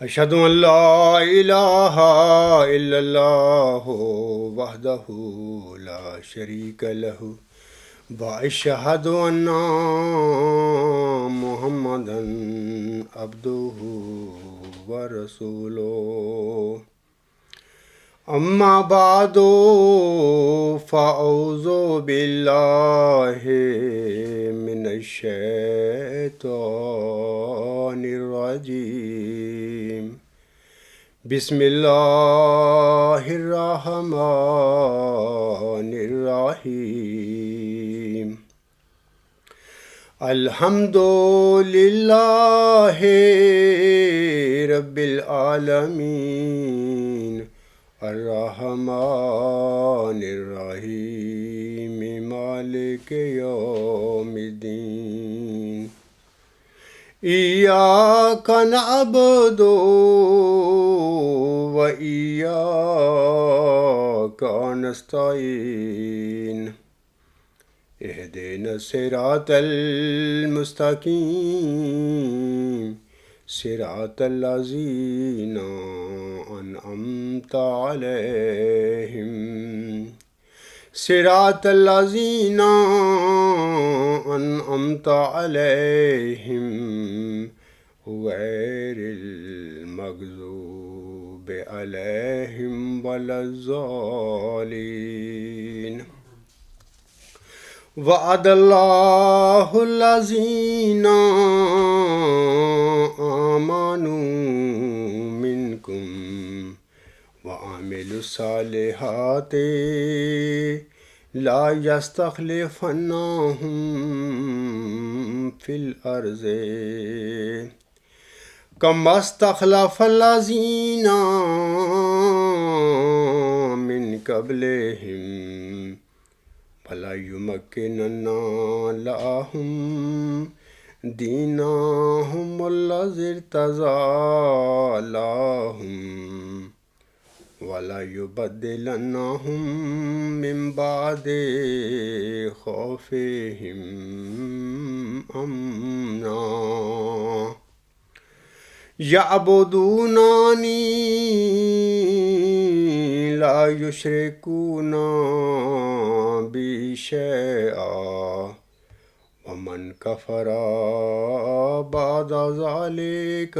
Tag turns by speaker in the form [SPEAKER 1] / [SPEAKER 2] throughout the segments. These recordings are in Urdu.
[SPEAKER 1] اشہد ان لا الہ الا اللہ وحدہ لا شریک لہ واشہد ان محمدا عبدہ ورسولہ اما بعد فاعوذ باللہ من الشیطان الرجیم بسم اللہ الرحمن الرحیم الحمد للہ رب العالمین الرحمن الرحیم مالک یوم الدین ایاک نعبد و ایاک نستعین اہدنا الصراط المستقیم صراط الذین انعمت علیہم صراط الذین انعمت علیہم غیر المغضوب علیہم ولا الضالین وعد اللہ الذین آمنوا منکم وعملوا الصالحات لا يستخلفنهم في الأرض كما استخلف الذين من قبلهم فلا يمكنن لهم دينهم الذي ارتضى لهم ولا يبدلنهم من بعد خوفهم امنا يعبدونني لا يشركون بي شيئا ومن كفر بعد ذلك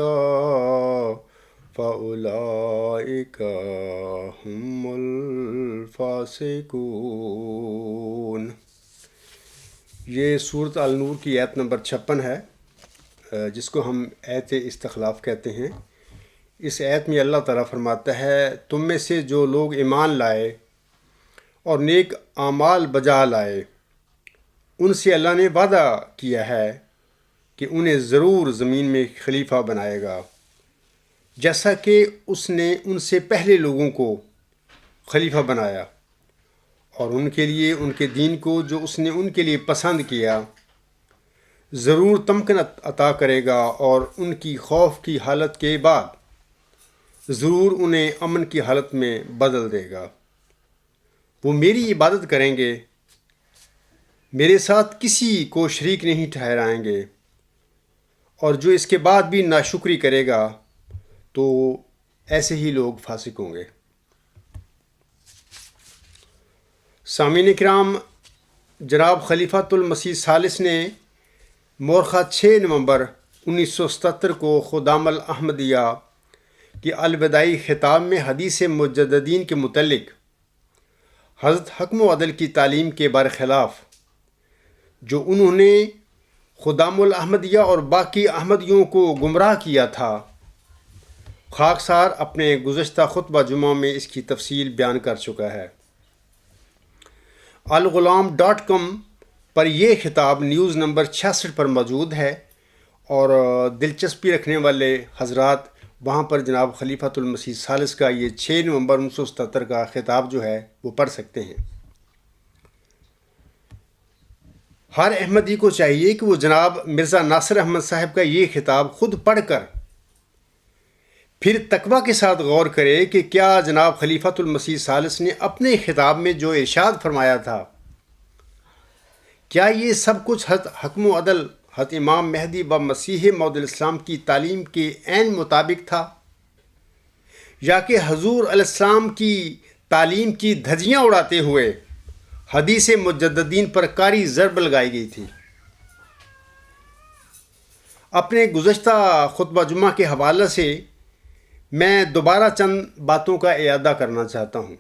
[SPEAKER 1] فَأُولَئِكَ هُمُ الْفَاسِقُونَ۔ یہ سورۃ النور کی آیت نمبر 56 ہے، جس کو ہم آیت استخلاف کہتے ہیں۔ اس آیت میں اللہ تعالیٰ فرماتا ہے تم میں سے جو لوگ ایمان لائے اور نیک اعمال بجا لائے ان سے اللہ نے وعدہ کیا ہے کہ انہیں ضرور زمین میں خلیفہ بنائے گا، جیسا کہ اس نے ان سے پہلے لوگوں کو خلیفہ بنایا، اور ان کے لیے ان کے دین کو جو اس نے ان کے لیے پسند کیا ضرور تمکن عطا کرے گا، اور ان کی خوف کی حالت کے بعد ضرور انہیں امن کی حالت میں بدل دے گا۔ وہ میری عبادت کریں گے، میرے ساتھ کسی کو شریک نہیں ٹھہرائیں گے، اور جو اس کے بعد بھی ناشکری کرے گا تو ایسے ہی لوگ فاسق ہوں گے۔ سامعین کرام، جناب خلیفۃ المسیح ثالث نے مورخہ 6 نومبر 1977 کو خدام الاحمدیہ کی الوداعی خطاب میں حدیث مجددین کے متعلق حضرت حکم و عدل کی تعلیم کے برخلاف جو انہوں نے خدام الاحمدیہ اور باقی احمدیوں کو گمراہ کیا تھا، خاکسار اپنے گزشتہ خطبہ جمعہ میں اس کی تفصیل بیان کر چکا ہے۔ الغلام.com پر یہ خطاب نیوز نمبر 66 پر موجود ہے، اور دلچسپی رکھنے والے حضرات وہاں پر جناب خلیفۃ المسیح ثالث کا یہ 6 نومبر 1977 کا خطاب جو ہے وہ پڑھ سکتے ہیں۔ ہر احمدی کو چاہیے کہ وہ جناب مرزا ناصر احمد صاحب کا یہ خطاب خود پڑھ کر پھر تقویٰ کے ساتھ غور کرے کہ کیا جناب خلیفۃ المسیح ثالث نے اپنے خطاب میں جو ارشاد فرمایا تھا، کیا یہ سب کچھ حضرت حکم و عدل حضرت امام مہدی و مسیح موعود الاسلام کی تعلیم کے عین مطابق تھا؟ یا کہ حضور علیہ السلام کی تعلیم کی دھجیاں اڑاتے ہوئے حدیث مجددین پر کاری ضرب لگائی گئی تھی؟ اپنے گزشتہ خطبہ جمعہ کے حوالے سے میں دوبارہ چند باتوں کا اعادہ کرنا چاہتا ہوں۔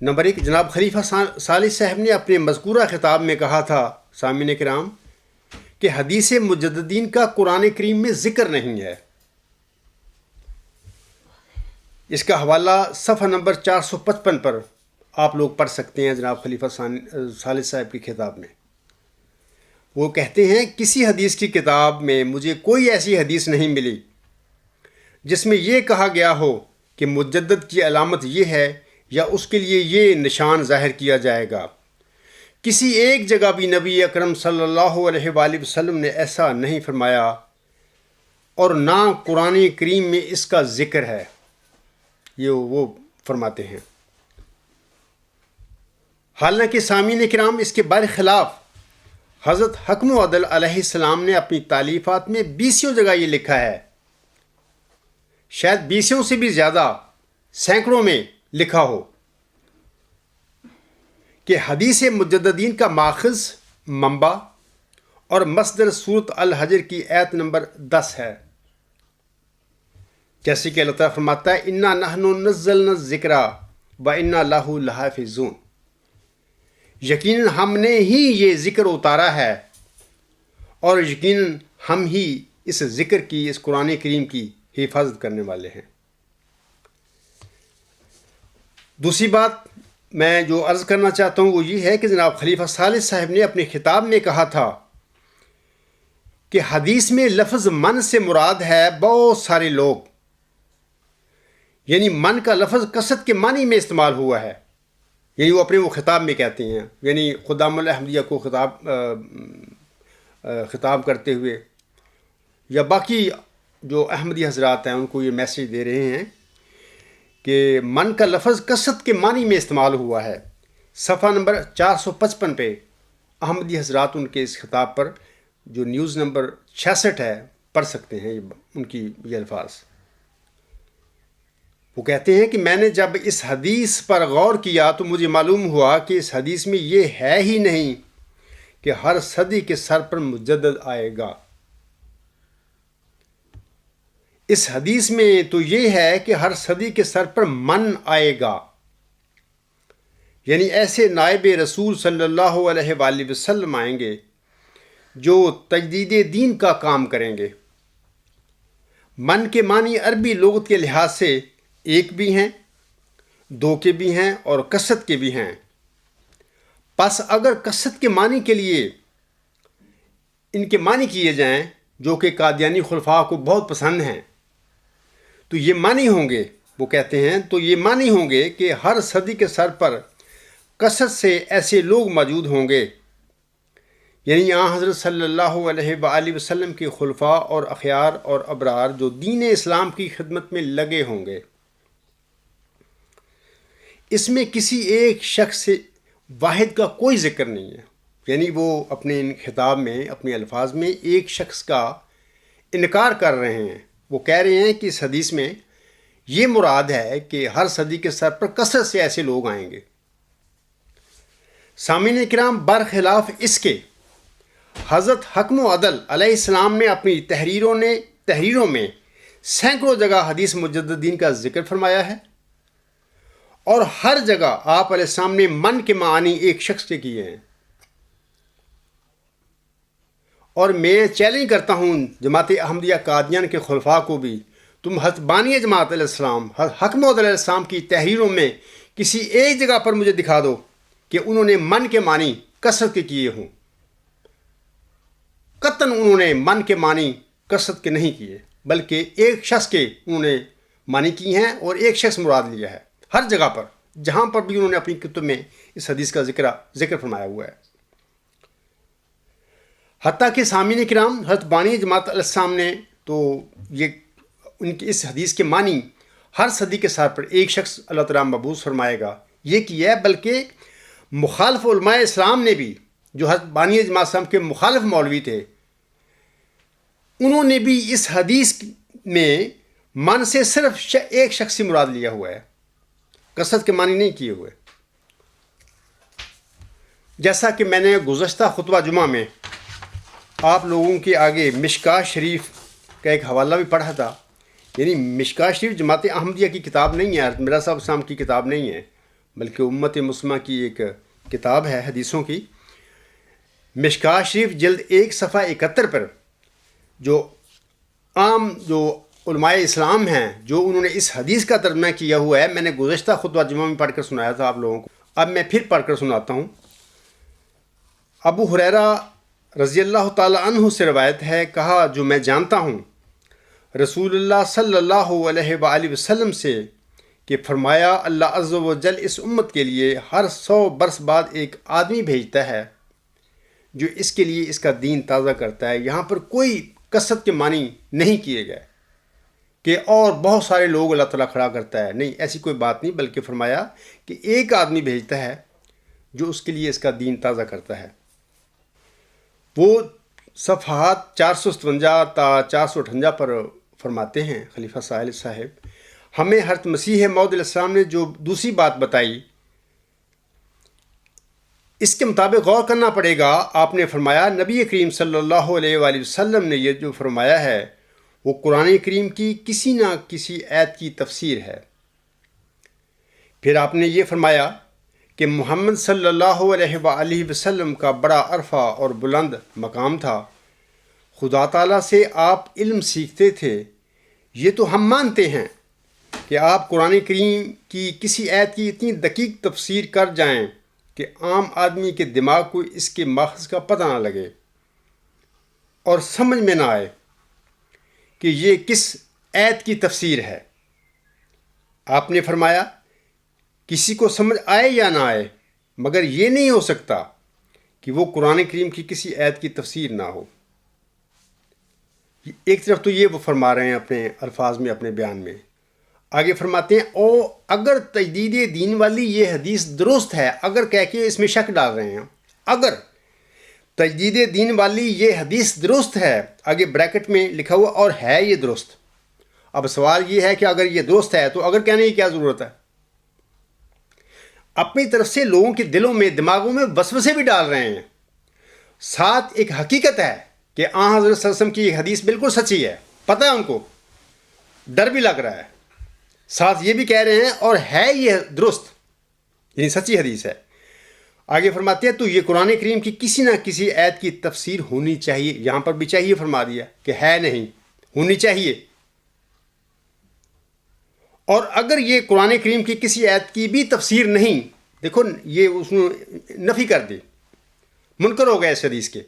[SPEAKER 1] نمبر 1، جناب خلیفہ ثالث صاحب نے اپنے مذکورہ خطاب میں کہا تھا سامعین کرام کہ حدیث مجددین کا قرآن کریم میں ذکر نہیں ہے۔ اس کا حوالہ صفحہ نمبر 455 پر آپ لوگ پڑھ سکتے ہیں جناب خلیفہ ثالث صاحب کی خطاب میں۔ وہ کہتے ہیں کسی حدیث کی کتاب میں مجھے کوئی ایسی حدیث نہیں ملی جس میں یہ کہا گیا ہو کہ مجدد کی علامت یہ ہے یا اس کے لیے یہ نشان ظاہر کیا جائے گا۔ کسی ایک جگہ بھی نبی اکرم صلی اللہ علیہ وآلہ وسلم نے ایسا نہیں فرمایا اور نہ قرآن کریم میں اس کا ذکر ہے، یہ وہ فرماتے ہیں۔ حالانکہ سامعین کرام اس کے برخلاف حضرت حکم و عدل علیہ السلام نے اپنی تالیفات میں 20 جگہ یہ لکھا ہے، شاید 20 سے بھی زیادہ، سینکڑوں میں لکھا ہو کہ حدیث مجددین کا ماخذ، منبع اور مصدر سورۃ الحجر کی آیت نمبر 10 ہے، جیسے کہ اللہ تعالیٰ فرماتا ہے انا نحن نزلنا الذکر وانا لہ لحافظون، یقیناً ہم نے ہی یہ ذکر اتارا ہے اور یقیناً ہم ہی اس ذکر کی، اس قرآن کریم کی حفاظت کرنے والے ہیں۔ دوسری بات میں جو عرض کرنا چاہتا ہوں وہ یہ ہے کہ جناب خلیفہ ثالث صاحب نے اپنے خطاب میں کہا تھا کہ حدیث میں لفظ من سے مراد ہے بہت سارے لوگ، یعنی من کا لفظ کثرت کے معنی میں استعمال ہوا ہے، یعنی وہ اپنے وہ خطاب میں کہتے ہیں، یعنی خدام الاحمدیہ کو خطاب کرتے ہوئے یا باقی جو احمدی حضرات ہیں ان کو یہ میسیج دے رہے ہیں کہ من کا لفظ کثرت کے معنی میں استعمال ہوا ہے۔ صفحہ نمبر 455 پہ احمدی حضرات ان کے اس خطاب پر جو نیوز نمبر 66 ہے پڑھ سکتے ہیں ان کی یہ الفاظ۔ وہ کہتے ہیں کہ میں نے جب اس حدیث پر غور کیا تو مجھے معلوم ہوا کہ اس حدیث میں یہ ہے ہی نہیں کہ ہر صدی کے سر پر مجدد آئے گا۔ اس حدیث میں تو یہ ہے کہ ہر صدی کے سر پر من آئے گا، یعنی ایسے نائب رسول صلی اللہ علیہ وآلہ وسلم آئیں گے جو تجدید دین کا کام کریں گے۔ من کے معنی عربی لغت کے لحاظ سے ایک بھی ہیں، دو کے بھی ہیں اور کثرت کے بھی ہیں۔ پس اگر کثرت کے معنی کے لیے ان کے معنی کیے جائیں جو کہ قادیانی خلفاء کو بہت پسند ہیں تو یہ معنی ہوں گے، وہ کہتے ہیں تو یہ معنی ہوں گے کہ ہر صدی کے سر پر کثرت سے ایسے لوگ موجود ہوں گے، یعنی یہاں حضرت صلی اللہ علیہ وآلہ وسلم کے خلفاء اور اخیار اور ابرار جو دین اسلام کی خدمت میں لگے ہوں گے۔ اس میں کسی ایک شخص واحد کا کوئی ذکر نہیں ہے، یعنی وہ اپنے خطاب میں، اپنے الفاظ میں ایک شخص کا انکار کر رہے ہیں۔ وہ کہہ رہے ہیں کہ اس حدیث میں یہ مراد ہے کہ ہر صدی کے سر پر کثرت سے ایسے لوگ آئیں گے۔ سامعین کرام، برخلاف اس کے حضرت حکم و عدل علیہ السلام نے اپنی تحریروں میں سینکڑوں جگہ حدیث مجددین کا ذکر فرمایا ہے اور ہر جگہ آپ علیہ السلام نے من کے معنی ایک شخص کے کیے ہیں۔ اور میں چیلنج کرتا ہوں جماعت احمدیہ قادیان کے خلفاء کو بھی، تم حضرت بانی جماعت علیہ السلام، حکم و عدل علیہ السلام کی تحریروں میں کسی ایک جگہ پر مجھے دکھا دو کہ انہوں نے من کے معنی کثرت کے کیے ہوں۔ قطعاً انہوں نے من کے معنی کثرت کے نہیں کیے، بلکہ ایک شخص کے انہوں نے معنی کی ہیں اور ایک شخص مراد لیا ہے۔ ہر جگہ پر جہاں پر بھی انہوں نے اپنی کتب میں اس حدیث کا ذکر فرمایا ہوا ہے۔ حتیٰ کہ سامعین کرام، حضرت بانی جماعت علیہ السلام نے تو یہ ان کی اس حدیث کے معنی ہر صدی کے سر پر ایک شخص اللہ تعالیٰ مبعوث فرمائے گا یہ کیا ہے، بلکہ مخالف علماء اسلام نے بھی، جو حضرت بانی جماعت اسلام کے مخالف مولوی تھے، انہوں نے بھی اس حدیث میں من سے صرف ایک شخص سے مراد لیا ہوا ہے، کثرت کے معنی نہیں کیے ہوئے۔ جیسا کہ میں نے گزشتہ خطبہ جمعہ میں آپ لوگوں کے آگے مشکاہ شریف کا ایک حوالہ بھی پڑھا تھا، یعنی مشکاہ شریف جماعت احمدیہ کی کتاب نہیں ہے، حضرت مرزا صاحب صاحب کی کتاب نہیں ہے، بلکہ امت مسلمہ کی ایک کتاب ہے حدیثوں کی۔ مشکاہ شریف جلد 1 صفحہ 71 پر جو عام جو علماء اسلام ہیں جو انہوں نے اس حدیث کا ترجمہ کیا ہوا ہے، میں نے گزشتہ خطبہ جمعہ میں پڑھ کر سنایا تھا آپ لوگوں کو، اب میں پھر پڑھ کر سناتا ہوں۔ ابو ہریرہ رضی اللہ تعالی عنہ سے روایت ہے، کہا جو میں جانتا ہوں رسول اللہ صلی اللہ علیہ وآلہ وسلم سے کہ فرمایا اللہ عز و جل اس امت کے لیے ہر 100 برس بعد ایک آدمی بھیجتا ہے جو اس کے لیے اس کا دین تازہ کرتا ہے۔ یہاں پر کوئی کثرت کے معنی نہیں کیے گئے کہ اور بہت سارے لوگ اللہ تعالیٰ کھڑا کرتا ہے، نہیں، ایسی کوئی بات نہیں، بلکہ فرمایا کہ ایک آدمی بھیجتا ہے جو اس کے لیے اس کا دین تازہ کرتا ہے۔ وہ صفحات 457 تا 458 پر فرماتے ہیں خلیفہ ثالث صاحب، ہمیں حضرت مسیح موعود علیہ السلام نے جو دوسری بات بتائی اس کے مطابق غور کرنا پڑے گا۔ آپ نے فرمایا نبی کریم صلی اللہ علیہ وآلہ وسلم نے یہ جو فرمایا ہے وہ قرآن کریم کی کسی نہ کسی آیت کی تفسیر ہے۔ پھر آپ نے یہ فرمایا کہ محمد صلی اللہ علیہ وآلہ وسلم کا بڑا عرفہ اور بلند مقام تھا، خدا تعالیٰ سے آپ علم سیکھتے تھے۔ یہ تو ہم مانتے ہیں کہ آپ قرآن کریم کی کسی آیت کی اتنی دقیق تفسیر کر جائیں کہ عام آدمی کے دماغ کو اس کے ماخذ کا پتہ نہ لگے اور سمجھ میں نہ آئے کہ یہ کس آیت کی تفسیر ہے۔ آپ نے فرمایا کسی کو سمجھ آئے یا نہ آئے، مگر یہ نہیں ہو سکتا کہ وہ قرآن کریم کی کسی آیت کی تفسیر نہ ہو۔ ایک طرف تو یہ وہ فرما رہے ہیں اپنے الفاظ میں، اپنے بیان میں، آگے فرماتے ہیں او اگر تجدید دین والی یہ حدیث درست ہے، اگر کہہ کے اس میں شک ڈال رہے ہیں، اگر تجدید دین والی یہ حدیث درست ہے، آگے بریکٹ میں لکھا ہوا اور ہے یہ درست۔ اب سوال یہ ہے کہ اگر یہ درست ہے تو اگر کہنے کی کیا ضرورت ہے؟ اپنی طرف سے لوگوں کے دلوں میں دماغوں میں وسوسے بھی ڈال رہے ہیں۔ ساتھ ایک حقیقت ہے کہ آن حضرت صلی اللہ علیہ وسلم کی یہ حدیث بالکل سچی ہے، پتہ ہے ان کو، ڈر بھی لگ رہا ہے، ساتھ یہ بھی کہہ رہے ہیں اور ہے یہ درست، یعنی سچی حدیث ہے۔ آگے فرماتے ہیں تو یہ قرآن کریم کی کسی نہ کسی آیت کی تفسیر ہونی چاہیے، یہاں پر بھی چاہیے فرما دیا کہ ہے نہیں، ہونی چاہیے۔ اور اگر یہ قرآن کریم کی کسی آیت کی بھی تفسیر نہیں، دیکھو یہ اس نے نفی کر دی، منکر ہو گئے اس حدیث کے،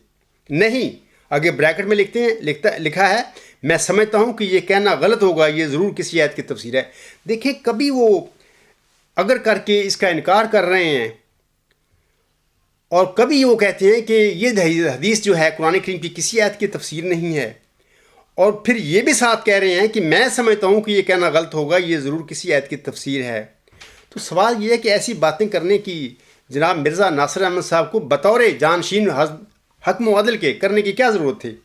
[SPEAKER 1] نہیں، آگے بریکٹ میں لکھا ہے میں سمجھتا ہوں کہ یہ کہنا غلط ہوگا، یہ ضرور کسی آیت کی تفسیر ہے۔ دیکھیں کبھی وہ اگر کر کے اس کا انکار کر رہے ہیں اور کبھی وہ کہتے ہیں کہ یہ حدیث جو ہے قرآن کریم کی کسی آیت کی تفسیر نہیں ہے، اور پھر یہ بھی ساتھ کہہ رہے ہیں کہ میں سمجھتا ہوں کہ یہ کہنا غلط ہوگا، یہ ضرور کسی آیت کی تفسیر ہے۔ تو سوال یہ ہے کہ ایسی باتیں کرنے کی جناب مرزا ناصر احمد صاحب کو بطور جانشین حکم و عدل کے کرنے کی کیا ضرورت تھی؟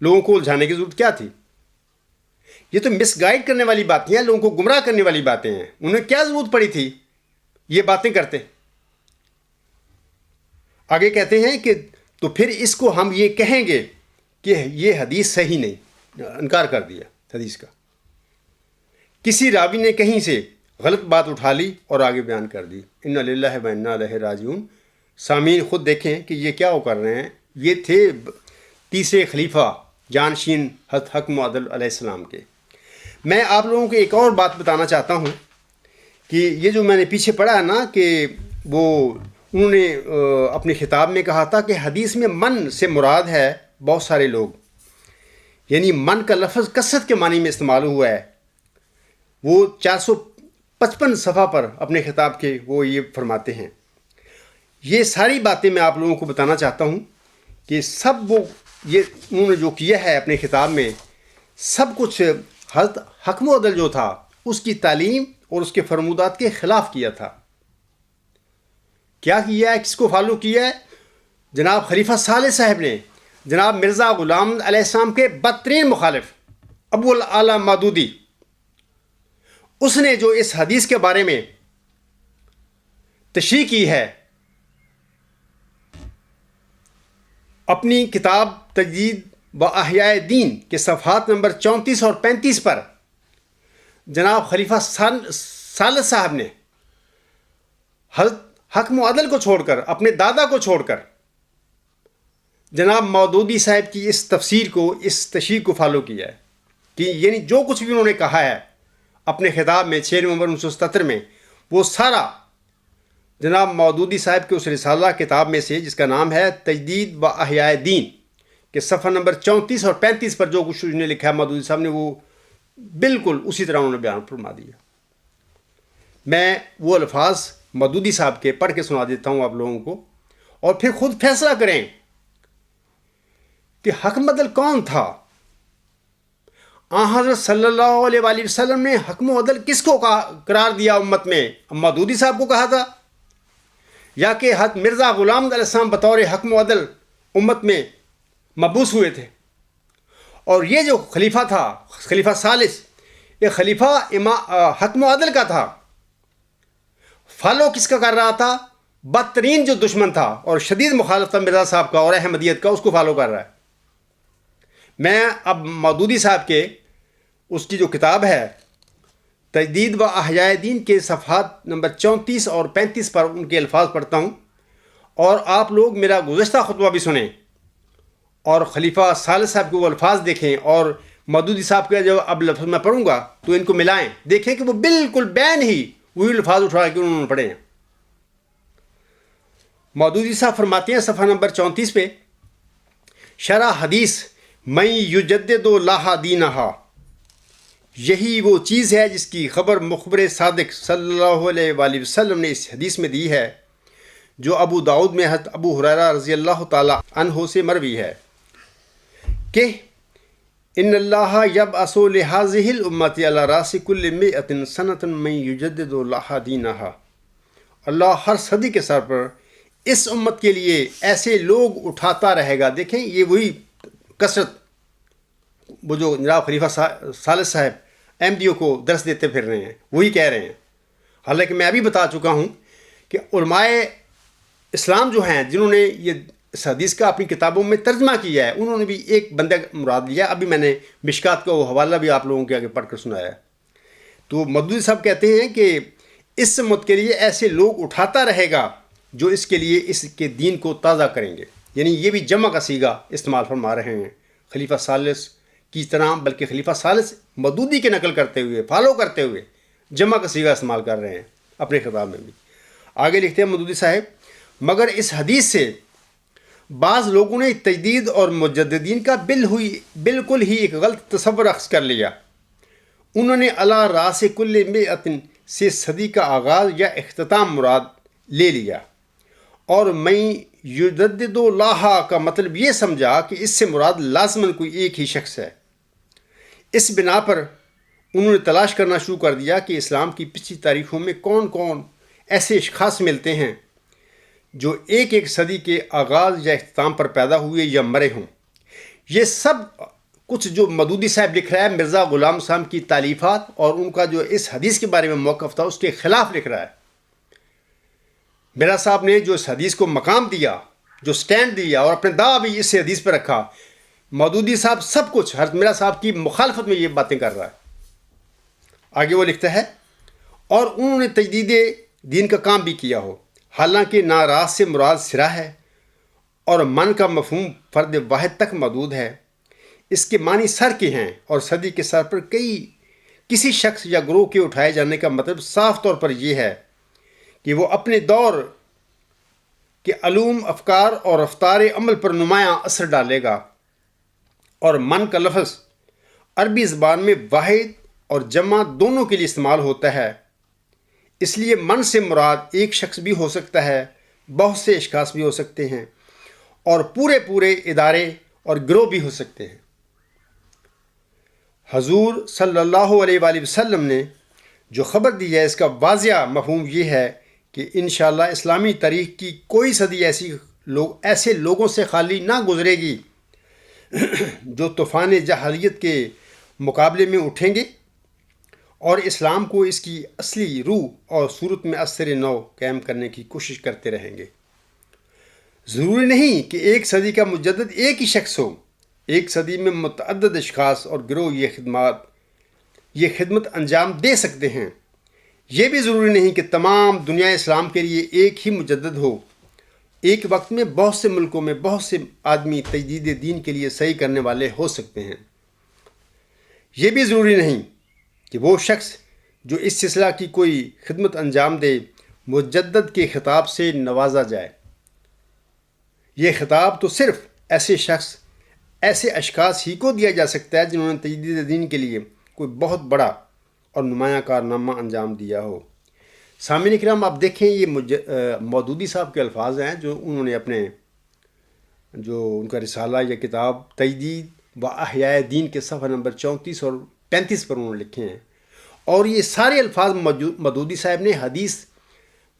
[SPEAKER 1] لوگوں کو الجھانے کی ضرورت کیا تھی؟ یہ تو مس گائیڈ کرنے والی باتیں ہیں، لوگوں کو گمراہ کرنے والی باتیں ہیں، انہیں کیا ضرورت پڑی تھی یہ باتیں کرتے؟ آگے کہتے ہیں کہ تو پھر اس کو ہم یہ کہیں گے کہ یہ حدیث صحیح نہیں، انکار کر دیا حدیث کا، کسی راوی نے کہیں سے غلط بات اٹھا لی اور آگے بیان کر دی۔ انا للہ و انا الیہ راجعون۔ سامعین خود دیکھیں کہ یہ کیا وہ کر رہے ہیں، یہ تھے تیسرے خلیفہ جانشین حضرت حکم عدل علیہ السلام کے۔ میں آپ لوگوں کو ایک اور بات بتانا چاہتا ہوں کہ یہ جو میں نے پیچھے پڑھا ہے نا کہ وہ انہوں نے اپنے خطاب میں کہا تھا کہ حدیث میں من سے مراد ہے بہت سارے لوگ، یعنی من کا لفظ کثرت کے معنی میں استعمال ہوا ہے۔ وہ 455 صفحہ پر اپنے خطاب کے وہ یہ فرماتے ہیں۔ یہ ساری باتیں میں آپ لوگوں کو بتانا چاہتا ہوں کہ سب وہ یہ انہوں نے جو کیا ہے اپنے خطاب میں، سب کچھ حضرت حکم و عدل جو تھا اس کی تعلیم اور اس کے فرمودات کے خلاف کیا تھا۔ کیا کیا ہے، کس کو فالو کیا ہے؟ جناب خلیفہ ثالث صاحب نے جناب مرزا غلام علیہ السلام کے بدترین مخالف ابو الاعلیٰ مودودی اس نے جو اس حدیث کے بارے میں تشریح کی ہے اپنی کتاب تجدید و احیاء دین کے صفحات نمبر 34 اور 35 پر جناب خلیفہ ثالث صاحب نے حضرت حکم و عدل کو چھوڑ کر، اپنے دادا کو چھوڑ کر، جناب مودودی صاحب کی اس تفسیر کو، اس تشریح کو فالو کیا ہے کہ یعنی جو کچھ بھی انہوں نے کہا ہے اپنے خطاب میں 6 نومبر 1977 میں، وہ سارا جناب مودودی صاحب کے اس رسالہ کتاب میں سے جس کا نام ہے تجدید و احیاء دین کے صفحہ نمبر 34 اور 35 پر جو کچھ انہوں نے لکھا ہے مودودی صاحب نے، وہ بالکل اسی طرح انہوں نے بیان فرما دیا۔ میں وہ الفاظ مودودی صاحب کے پڑھ کے سنا دیتا ہوں آپ لوگوں کو، اور پھر خود فیصلہ کریں کہ حکم عدل کون تھا۔ حضرت صلی اللہ علیہ وآلہ وسلم نے حکم و عدل کس کو قرار دیا امت میں؟ مودودی صاحب کو کہا تھا، یا کہ حضرت مرزا غلام علیہ السلام بطور حکم و عدل امت میں مبعوث ہوئے تھے؟ اور یہ جو خلیفہ تھا، خلیفہ ثالث، یہ خلیفہ حکم و عدل کا تھا، فالو کس کا کر رہا تھا؟ بدترین جو دشمن تھا اور شدید مخالف تھا مرزا صاحب کا اور احمدیت کا، اس کو فالو کر رہا ہے۔ میں اب مودودی صاحب کے اس کی جو کتاب ہے تجدید و احیاء دین کے صفحات نمبر 34 اور 35 پر ان کے الفاظ پڑھتا ہوں، اور آپ لوگ میرا گزشتہ خطبہ بھی سنیں اور خلیفہ ثالث صاحب کے وہ الفاظ دیکھیں، اور مودودی صاحب کے جو اب لفظ میں پڑھوں گا تو ان کو ملائیں، دیکھیں کہ وہ بالکل بین ہی وہی الفاظ اٹھا کے انہوں نے پڑھے ہیں۔ مودودی صاحب فرماتے ہیں صفحہ نمبر 34 پہ، شرح حدیث میں یجدد لہا دینہا، یہی وہ چیز ہے جس کی خبر مخبر صادق صلی اللہ علیہ وآلہ وسلم نے اس حدیث میں دی ہے، جو ابو داؤد میں حضرت ابو ہریرہ رضی اللہ تعالی عنہ سے مروی ہے کہ ان اللہ یبعث لہذہ الامۃ علی راس کل مئۃ سنۃ من یجدد لہا دینہا، اللہ ہر صدی کے سر پر اس امت کے لیے ایسے لوگ اٹھاتا رہے گا۔ دیکھیں یہ وہی کثرت، وہ جو جناب خلیفہ ثالث صاحب احمدیوں کو درس دیتے پھر رہے ہیں، وہی کہہ رہے ہیں۔ حالانکہ میں ابھی بتا چکا ہوں کہ علماء اسلام جو ہیں جنہوں نے یہ اس حدیث کا اپنی کتابوں میں ترجمہ کیا ہے، انہوں نے بھی ایک بندہ مراد لیا۔ ابھی میں نے مشکات کا وہ حوالہ بھی آپ لوگوں کے آگے پڑھ کر سنایا ہے۔ تو مودودی صاحب کہتے ہیں کہ اس امت کے لیے ایسے لوگ اٹھاتا رہے گا جو اس کے لیے اس کے دین کو تازہ کریں گے، یعنی یہ بھی جمع کا صیغہ استعمال فرما رہے ہیں خلیفہ ثالث کی طرح، بلکہ خلیفہ ثالث مودودی کے نقل کرتے ہوئے، فالو کرتے ہوئے جمع کا صیغہ استعمال کر رہے ہیں اپنے خطاب میں بھی۔ آگے لکھتے ہیں مودودی صاحب، مگر اس حدیث سے بعض لوگوں نے تجدید اور مجددین کا بالکل ہی ایک غلط تصور اخذ کر لیا۔ انہوں نے علی راس کل مئۃ سے صدی کا آغاز یا اختتام مراد لے لیا، اور میں یجدد لہا کا مطلب یہ سمجھا کہ اس سے مراد لازماً کوئی ایک ہی شخص ہے۔ اس بنا پر انہوں نے تلاش کرنا شروع کر دیا کہ اسلام کی پچھلی تاریخوں میں کون کون ایسے اشخاص ملتے ہیں جو ایک ایک صدی کے آغاز یا اختتام پر پیدا ہوئے یا مرے ہوں۔ یہ سب کچھ جو مودودی صاحب لکھ رہا ہے مرزا غلام صاحب کی تالیفات اور ان کا جو اس حدیث کے بارے میں موقف تھا اس کے خلاف لکھ رہا ہے۔ مرزا صاحب نے جو اس حدیث کو مقام دیا، جو سٹینڈ دیا اور اپنے دعویٰ بھی اس حدیث پہ رکھا، مودودی صاحب سب کچھ حضرت مرزا صاحب کی مخالفت میں یہ باتیں کر رہا ہے۔ آگے وہ لکھتا ہے، اور انہوں نے تجدید دین کا کام بھی کیا ہو، حالانکہ نہ راس سے مراد سرا ہے اور من کا مفہوم فرد واحد تک محدود ہے۔ اس کے معنی سر کے ہیں، اور صدی کے سر پر کسی شخص یا گروہ کے اٹھائے جانے کا مطلب صاف طور پر یہ ہے کہ وہ اپنے دور کے علوم، افکار اور رفتار عمل پر نمایاں اثر ڈالے گا۔ اور من کا لفظ عربی زبان میں واحد اور جمع دونوں کے لیے استعمال ہوتا ہے، اس لیے من سے مراد ایک شخص بھی ہو سکتا ہے، بہت سے اشخاص بھی ہو سکتے ہیں، اور پورے ادارے اور گروہ بھی ہو سکتے ہیں۔ حضور صلی اللہ علیہ وآلہ وسلم نے جو خبر دی ہے اس کا واضح مفہوم یہ ہے کہ انشاءاللہ اسلامی تاریخ کی کوئی صدی ایسے لوگوں سے خالی نہ گزرے گی جو طوفان جاہلیت کے مقابلے میں اٹھیں گے اور اسلام کو اس کی اصلی روح اور صورت میں اثر نو قائم کرنے کی کوشش کرتے رہیں گے۔ ضروری نہیں کہ ایک صدی کا مجدد ایک ہی شخص ہو، ایک صدی میں متعدد اشخاص اور گروہ یہ خدمت انجام دے سکتے ہیں۔ یہ بھی ضروری نہیں کہ تمام دنیا اسلام کے لیے ایک ہی مجدد ہو۔ ایک وقت میں بہت سے ملکوں میں بہت سے آدمی تجدید دین کے لیے صحیح کرنے والے ہو سکتے ہیں۔ یہ بھی ضروری نہیں کہ وہ شخص جو اس سلسلہ کی کوئی خدمت انجام دے مجدد کے خطاب سے نوازا جائے۔ یہ خطاب تو صرف ایسے اشخاص ہی کو دیا جا سکتا ہے جنہوں نے تجدید دین کے لیے کوئی بہت بڑا اور نمایاں کارنامہ انجام دیا ہو۔ سامعین کرام، آپ دیکھیں یہ مودودی صاحب کے الفاظ ہیں جو انہوں نے جو ان کا رسالہ یا کتاب تجدید و احیاء دین کے صفحہ نمبر 34 اور 35 پر انہوں نے لکھے ہیں، اور یہ سارے الفاظ مودودی صاحب نے حدیث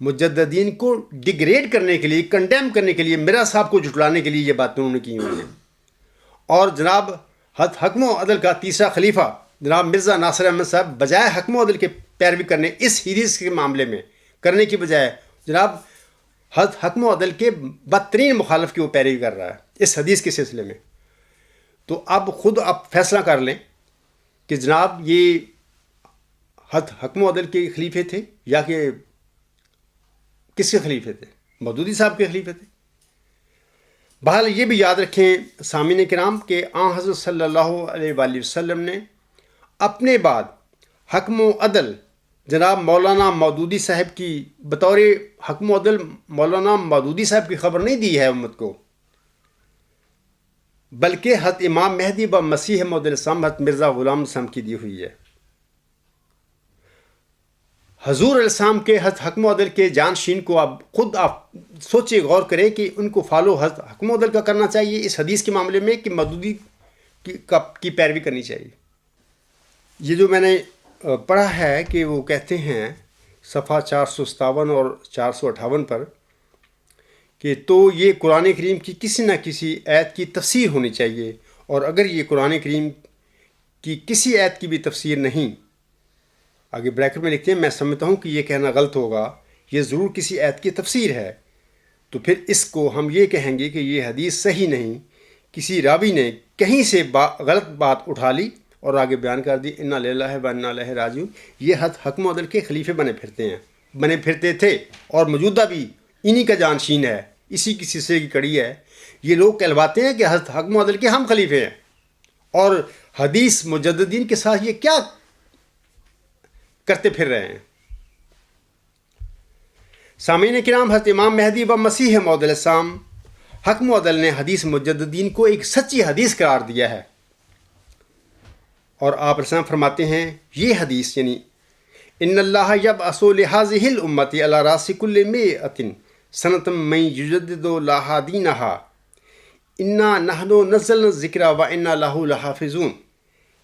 [SPEAKER 1] مجددین کو ڈیگریڈ کرنے کے لیے، کنڈیم کرنے کے لیے، مرزا صاحب کو جھٹلانے کے لیے یہ باتیں انہوں نے کی ہوئی ہیں۔ اور جناب حکم و عدل کا تیسرا خلیفہ جناب مرزا ناصر احمد صاحب بجائے حکم و عدل کے پیروی کرنے اس حدیث کے معاملے میں کرنے کی بجائے جناب حکم و عدل کے بدترین مخالف کی وہ پیروی کر رہا ہے اس حدیث کے سلسلے میں۔ تو اب خود آپ فیصلہ کر لیں کہ جناب یہ حکم و عدل کے خلیفے تھے یا کہ کس کے خلیفے تھے؟ مودودی صاحب کے خلیفے تھے۔ بہرحال یہ بھی یاد رکھیں سامعین کرام کہ آن حضرت صلی اللہ علیہ وآلہ وسلم نے اپنے بعد حکم و عدل جناب مولانا مودودی صاحب کی بطور حکم و عدل مولانا مودودی صاحب کی خبر نہیں دی ہے امت کو، بلکہ حضرت امام مہدی و مسیح موعود الاسلام حضرت مرزا غلام صاحب کی دی ہوئی ہے۔ حضور علیہ السلام کے حضرت حکم و عدل کے جانشین کو خود آپ سوچے غور کریں کہ ان کو فالو حضرت حکم و عدل کا کرنا چاہیے اس حدیث کے معاملے میں کہ مودودی کی پیروی کرنی چاہیے۔ یہ جو میں نے پڑھا ہے کہ وہ کہتے ہیں صفحہ 457 اور 458 پر کہ تو یہ قرآن کریم کی کسی نہ کسی آیت کی تفسیر ہونی چاہیے، اور اگر یہ قرآن کریم کی کسی آیت کی بھی تفسیر نہیں، آگے بریکٹ میں لکھتے ہیں میں سمجھتا ہوں کہ یہ کہنا غلط ہوگا، یہ ضرور کسی آیت کی تفسیر ہے، تو پھر اس کو ہم یہ کہیں گے کہ یہ حدیث صحیح نہیں، کسی راوی نے کہیں سے غلط بات اٹھا لی اور آگے بیان کر دی، انا للہ و انا الیہ راجعون۔ یہ حکم و عدل کے خلیفے بنے پھرتے تھے اور موجودہ بھی انہی کا جانشین ہے، اسی کی سلسلے کی کڑی ہے۔ یہ لوگ کہلواتے ہیں کہ حضرت حکم و عدل کے ہم خلیفے ہیں، اور حدیث مجددین کے ساتھ یہ کیا کرتے پھر رہے ہیں۔ سامعین کرام، حضرت امام مہدی و مسیح موعود الاسلام حکم و عدل نے حدیث مجددین کو ایک سچی حدیث قرار دیا ہے، اور آپ رسول فرماتے ہیں یہ حدیث یعنی ان اللہ یبعث لہذہ الامۃ علی راس کل مئۃ سنۃ من یجدد لہا دینہا انا نحن نزلنا الذکر و انا لہ لحافظون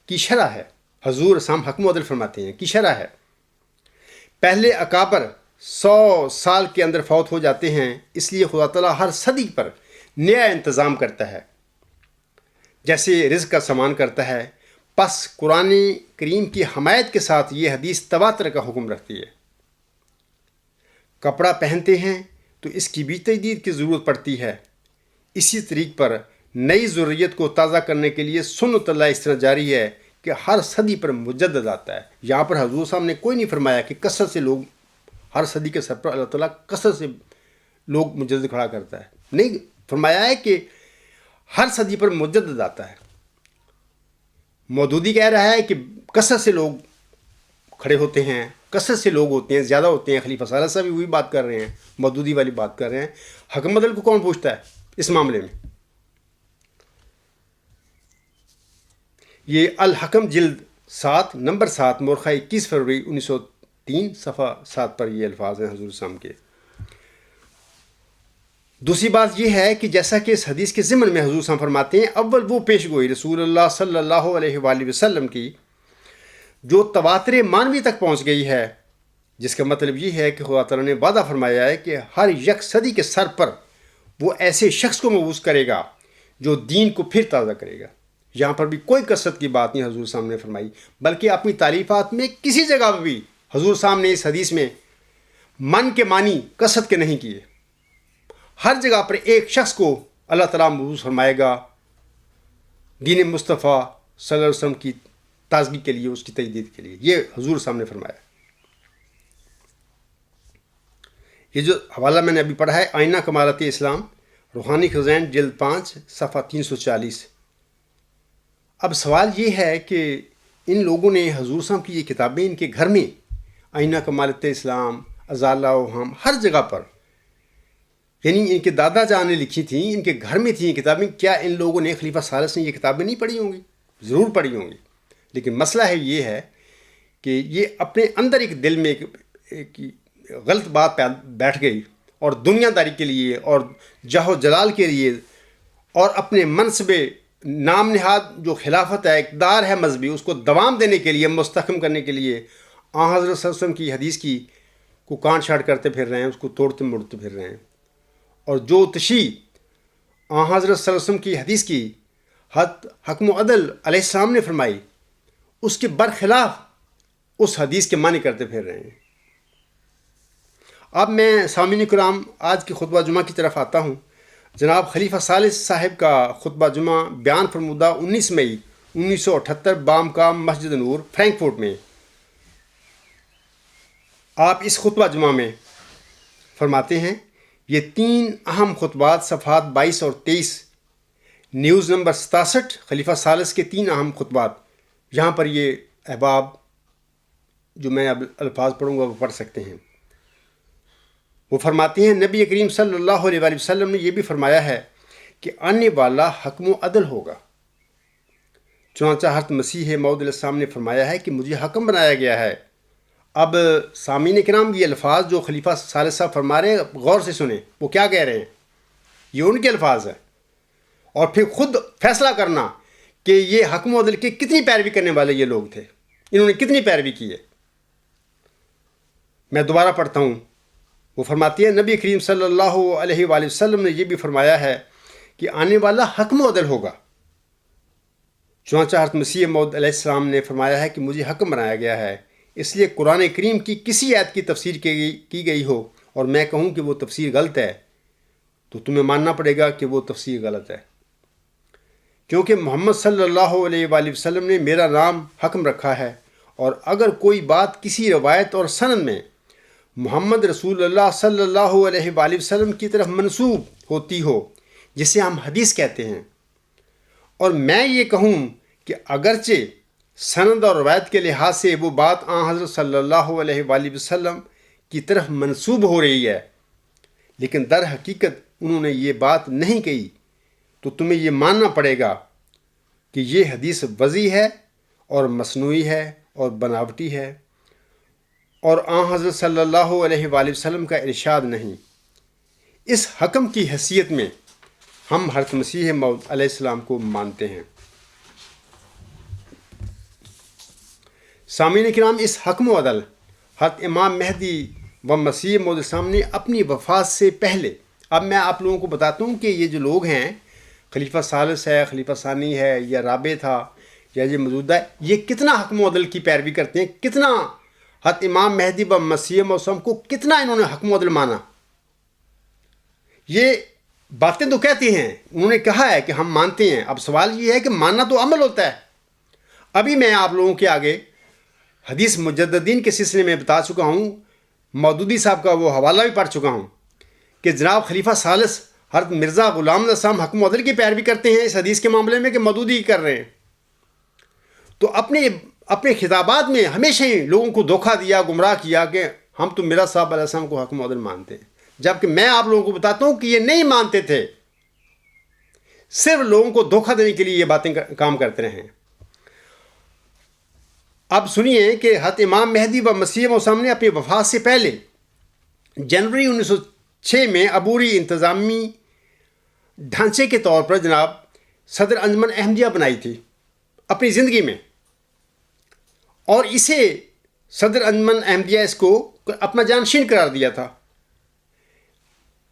[SPEAKER 1] کی شرح ہے۔ حضور اسلام حکم و عدل فرماتے ہیں کی شرح ہے، پہلے اکابر 100 سال کے اندر فوت ہو جاتے ہیں، اس لیے خدا تعالیٰ ہر صدی پر نیا انتظام کرتا ہے، جیسے رزق کا سامان کرتا ہے۔ پس قرآن کریم کی حمایت کے ساتھ یہ حدیث تواتر کا حکم رکھتی ہے۔ کپڑا پہنتے ہیں تو اس کی بھی تجدید کی ضرورت پڑتی ہے۔ اسی طریق پر نئی ضروریت کو تازہ کرنے کے لیے سنت اللہ اس طرح جاری ہے کہ ہر صدی پر مجدد آتا ہے۔ یہاں پر حضور صاحب نے کوئی نہیں فرمایا کہ کثرت سے لوگ ہر صدی کے سر پر اللہ تعالیٰ کثرت سے لوگ مجدد کھڑا کرتا ہے، نہیں، فرمایا ہے کہ ہر صدی پر مجدد آتا ہے۔ مودودی کہہ رہا ہے کہ کثرت سے لوگ کھڑے ہوتے ہیں، کثرت سے لوگ ہوتے ہیں، زیادہ ہوتے ہیں۔ خلیفہ ثالث صاحب بھی وہی بات کر رہے ہیں، مودودی والی بات کر رہے ہیں۔ حکم عدل کو کون پوچھتا ہے اس معاملے میں؟ یہ الحکم جلد 7 نمبر 7 مورخہ 21 فروری 1903 صفحہ 7 پر یہ الفاظ ہیں حضور صاحب کے۔ دوسری بات یہ ہے کہ جیسا کہ اس حدیث کے ضمن میں حضور صاحب فرماتے ہیں، اول وہ پیش گوئی رسول اللہ صلی اللہ علیہ وآلہ وسلم کی جو تواتر مانوی تک پہنچ گئی ہے، جس کا مطلب یہ ہے کہ خدا تعالیٰ نے وعدہ فرمایا ہے کہ ہر یک صدی کے سر پر وہ ایسے شخص کو مبعوث کرے گا جو دین کو پھر تازہ کرے گا۔ یہاں پر بھی کوئی کثرت کی بات نہیں حضور صاحب نے فرمائی، بلکہ اپنی تعلیفات میں کسی جگہ پر بھی حضور صاحب نے اس حدیث میں من کے معنی کثرت کے نہیں کیے۔ ہر جگہ پر ایک شخص کو اللہ تعالیٰ مبعوث فرمائے گا دین مصطفیٰ صلی اللہ علیہ وسلم کی تازگی کے لیے، اس کی تجدید کے لیے، یہ حضور صاحب نے فرمایا۔ یہ جو حوالہ میں نے ابھی پڑھا ہے، آئینہ کمالات اسلام، روحانی خزائن، جلد 5، صفحہ 340۔ اب سوال یہ ہے کہ ان لوگوں نے حضور صاحب کی یہ کتابیں ان کے گھر میں، آئینہ کمالات اسلام، ازالہ اوہام، ہر جگہ پر، یعنی ان کے دادا جان نے لکھی تھیں، ان کے گھر میں تھیں یہ کتابیں، کیا ان لوگوں نے خلیفہ ثالث نے یہ کتابیں نہیں پڑھی ہوں گی؟ ضرور پڑھی ہوں گی، لیکن مسئلہ ہے یہ ہے کہ یہ اپنے اندر ایک دل میں ایک غلط بات بیٹھ گئی، اور دنیا داری کے لیے اور جاہ و جلال کے لیے اور اپنے منصب نام نہاد جو خلافت ہے، اقتدار ہے مذہبی، اس کو دوام دینے کے لیے، مستحکم کرنے کے لیے آن حضرت صلی اللہ علیہ وسلم کی حدیث کی کو کانٹ چھاٹ کرتے پھر رہے ہیں، اس کو توڑتے مڑتے پھر رہے ہیں، اور جو تشیع آن حضرت صلی اللہ علیہ وسلم کی حدیث کی حکم و عدل علیہ السلام نے فرمائی، اس کے برخلاف اس حدیث کے معنی کرتے پھر رہے ہیں۔ اب میں سامعین کرام آج کی خطبہ جمعہ کی طرف آتا ہوں۔ جناب خلیفہ ثالث صاحب کا خطبہ جمعہ بیان فرمودہ 19 مئی 1978 بامقام مسجد نور، فرینکفورٹ میں۔ آپ اس خطبہ جمعہ میں فرماتے ہیں، یہ 3 اہم خطبات صفحات 22 اور 23، نیوز نمبر 67، خلیفہ ثالث کے 3 اہم خطبات، یہاں پر یہ احباب جو میں اب الفاظ پڑھوں گا وہ پڑھ سکتے ہیں۔ وہ فرماتے ہیں، نبی کریم صلی اللہ علیہ وآلہ وسلم نے یہ بھی فرمایا ہے کہ آنے والا حکم و عدل ہوگا۔ چنانچہ حضرت مسیح موعود علیہ السلام نے فرمایا ہے کہ مجھے حکم بنایا گیا ہے۔ اب سامعین کرام یہ الفاظ جو خلیفہ ثالث صاحب فرما رہے ہیں غور سے سنیں، وہ کیا کہہ رہے ہیں، یہ ان کے الفاظ ہیں، اور پھر خود فیصلہ کرنا کہ یہ حکم و عدل کی کتنی پیروی کرنے والے یہ لوگ تھے، انہوں نے کتنی پیروی کی ہے۔ میں دوبارہ پڑھتا ہوں۔ وہ فرماتی ہے، نبی کریم صلی اللہ علیہ وآلہ وسلم نے یہ بھی فرمایا ہے کہ آنے والا حکم و عدل ہوگا۔ چنانچہ حضرت مسیح موعود علیہ السلام نے فرمایا ہے کہ مجھے حکم بنایا گیا ہے۔ اس لیے قرآن کریم کی کسی آیت کی تفسیر کی گئی ہو اور میں کہوں کہ وہ تفسیر غلط ہے، تو تمہیں ماننا پڑے گا کہ وہ تفسیر غلط ہے، کیونکہ محمد صلی اللہ علیہ وآلہ وسلم نے میرا نام حکم رکھا ہے، اور اگر کوئی بات کسی روایت اور سند میں محمد رسول اللہ صلی اللہ علیہ وآلہ وسلم کی طرف منسوب ہوتی ہو، جسے ہم حدیث کہتے ہیں، اور میں یہ کہوں کہ اگرچہ سند اور روایت کے لحاظ سے وہ بات آن حضرت صلی اللہ علیہ وآلہ وسلم کی طرف منسوب ہو رہی ہے، لیکن در حقیقت انہوں نے یہ بات نہیں کہی، تو تمہیں یہ ماننا پڑے گا کہ یہ حدیث وضعی ہے اور مصنوعی ہے اور بناوٹی ہے، اور آن حضرت صلی اللہ علیہ وآلہ وسلم کا ارشاد نہیں۔ اس حکم کی حیثیت میں ہم حضرت مسیح موعود علیہ السلام کو مانتے ہیں۔ سامعین کرام، اس حکم و عدل حضرت امام مہدی و مسیح موعود علیہ السلام نے اپنی وفات سے پہلے، اب میں آپ لوگوں کو بتاتا ہوں کہ یہ جو لوگ ہیں، خلیفہ ثالث ہے، خلیفہ ثانی ہے، یا رابع تھا، یا یہ موجودہ ہے، یہ کتنا حکم و عدل کی پیروی کرتے ہیں، کتنا حضرت امام مہدی و مسیح موعود علیہ السلام کو کتنا انہوں نے حکم و عدل مانا۔ یہ باتیں تو کہتے ہیں، انہوں نے کہا ہے کہ ہم مانتے ہیں، اب سوال یہ ہے کہ ماننا تو عمل ہوتا ہے۔ ابھی میں آپ لوگوں کے آگے حدیث مجددین کے سلسلے میں بتا چکا ہوں، مودودی صاحب کا وہ حوالہ بھی پڑھ چکا ہوں کہ جناب خلیفہ ثالث حضرت مرزا غلام احمد صاحب حکم و عدل کی پیروی کرتے ہیں اس حدیث کے معاملے میں کہ مودودی کر رہے ہیں، تو اپنے خطابات میں ہمیشہ ہی لوگوں کو دھوکہ دیا، گمراہ کیا کہ ہم تو مرزا صاحب علیہ السلام کو حکم و عدل مانتے ہیں، جبکہ میں آپ لوگوں کو بتاتا ہوں کہ یہ نہیں مانتے تھے، صرف لوگوں کو دھوکہ دینے کے لیے یہ باتیں کام کرتے رہے ہیں۔ اب سنیے کہ حضرت امام مہدی و مسیح موعود نے اپنی وفات سے پہلے جنوری 1906 میں عبوری انتظامی ڈھانچے کے طور پر جناب صدر انجمن احمدیہ بنائی تھی اپنی زندگی میں، اور اسے صدر انجمن احمدیہ اس کو اپنا جانشین قرار دیا تھا۔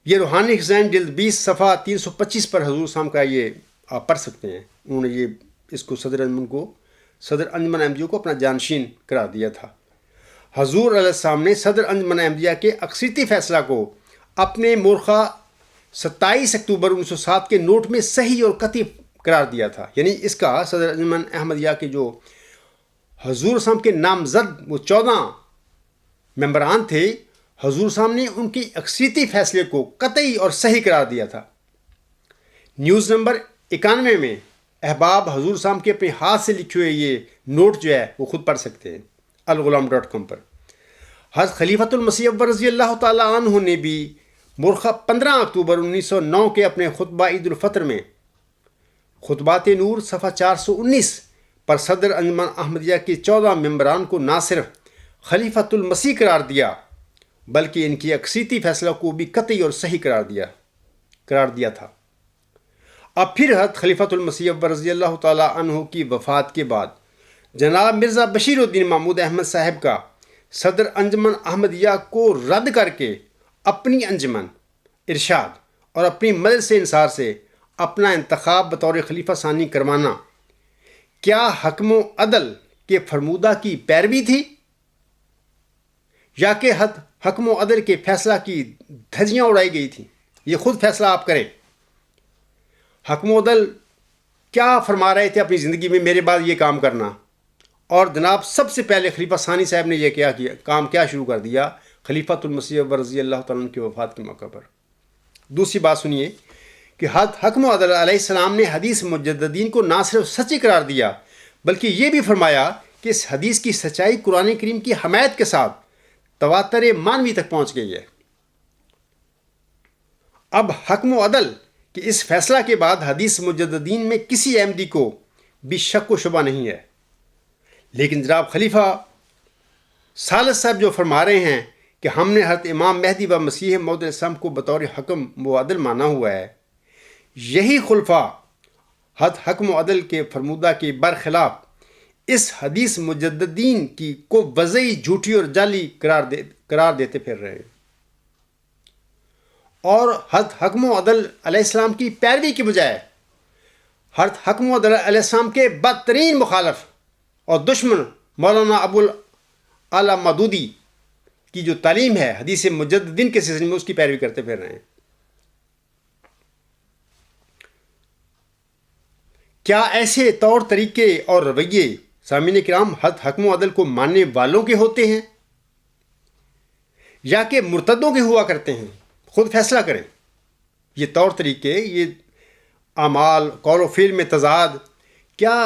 [SPEAKER 1] یہ روحانی خزائن جلد 20 صفحہ 325 پر حضور صاحب کا یہ آپ پڑھ سکتے ہیں، انہوں نے یہ اس کو صدر انجمن احمدیوں کو اپنا جانشین قرار دیا تھا۔ حضور علیہ السلام نے صدر انجمن احمدیہ کے اکثریتی فیصلہ کو اپنے مورخہ 27 اکتوبر 1907 کے نوٹ میں صحیح اور قطعی قرار دیا تھا۔ یعنی اس کا صدر انجمن احمدیہ کے جو حضور صاحب کے نامزد وہ 14 ممبران تھے، حضور صاحب نے ان کی اکثریتی فیصلے کو قطعی اور صحیح قرار دیا تھا۔ نیوز نمبر 91 میں احباب حضور صاحب کے اپنے ہاتھ سے لکھے ہوئے یہ نوٹ جو ہے وہ خود پڑھ سکتے ہیں الغلام.com پر۔ حضرت خلیفۃ المسیح اول رضی اللہ تعالیٰ عنہ نے بھی مورخہ 15 اکتوبر 1909 کے اپنے خطبہ عید الفطر میں خطبات نور صفحہ 419 پر صدر انجمن احمدیہ کے 14 ممبران کو نہ صرف خلیفۃ المسیح قرار دیا بلکہ ان کی اکثریتی فیصلہ کو بھی قطعی اور صحیح قرار دیا تھا۔ اب پھر حضرت خلیفۃ المسیح اول رضی اللہ تعالیٰ عنہ کی وفات کے بعد جناب مرزا بشیر الدین محمود احمد صاحب کا صدر انجمن احمدیہ کو رد کر کے اپنی انجمن ارشاد اور اپنی مجلس انصار سے اپنا انتخاب بطور خلیفہ ثانی کروانا کیا حکم و عدل کے فرمودہ کی پیروی تھی یا کہ حکم و عدل کے فیصلہ کی دھجیاں اڑائی گئی تھیں؟ یہ خود فیصلہ آپ کریں۔ حکم و عدل کیا فرما رہے تھے اپنی زندگی میں میرے بعد یہ کام کرنا، اور جناب سب سے پہلے خلیفہ ثانی صاحب نے یہ کام کیا شروع کر دیا خلیفۃ المسیح اول رضی اللہ تعالیٰ عنہ کی وفات کے موقع پر۔ دوسری بات سنیے کہ حکم و عدل علیہ السلام نے حدیث مجددین کو نہ صرف سچی قرار دیا بلکہ یہ بھی فرمایا کہ اس حدیث کی سچائی قرآن کریم کی حمایت کے ساتھ تواتر مانوی تک پہنچ گئی ہے۔ اب حکم و عدل کہ اس فیصلہ کے بعد حدیث مجددین میں کسی احمدی کو بھی شک و شبہ نہیں ہے، لیکن جناب خلیفہ ثالث صاحب جو فرما رہے ہیں کہ ہم نے حضرت امام مہدی و مسیح موعود علیہ السلام کو بطور حکم و عدل مانا ہوا ہے، یہی خلفاء حکم و عدل کے فرمودہ کے برخلاف اس حدیث مجددین کی کو وضعی جھوٹی اور جعلی قرار دیتے پھر رہے ہیں، اور حکم و عدل علیہ السلام کی پیروی کی بجائے حکم و عدل علیہ السلام کے بدترین مخالف اور دشمن مولانا ابو الاعلی مودودی کی جو تعلیم ہے حدیث مجددین کے سلسلے میں اس کی پیروی کرتے پھر رہے ہیں۔ کیا ایسے طور طریقے اور رویے سامعین کرام حکم و عدل کو ماننے والوں کے ہوتے ہیں یا کہ مرتدوں کے ہوا کرتے ہیں؟ خود فیصلہ کریں۔ یہ طور طریقے، یہ اعمال، قول و فعل میں تضاد کیا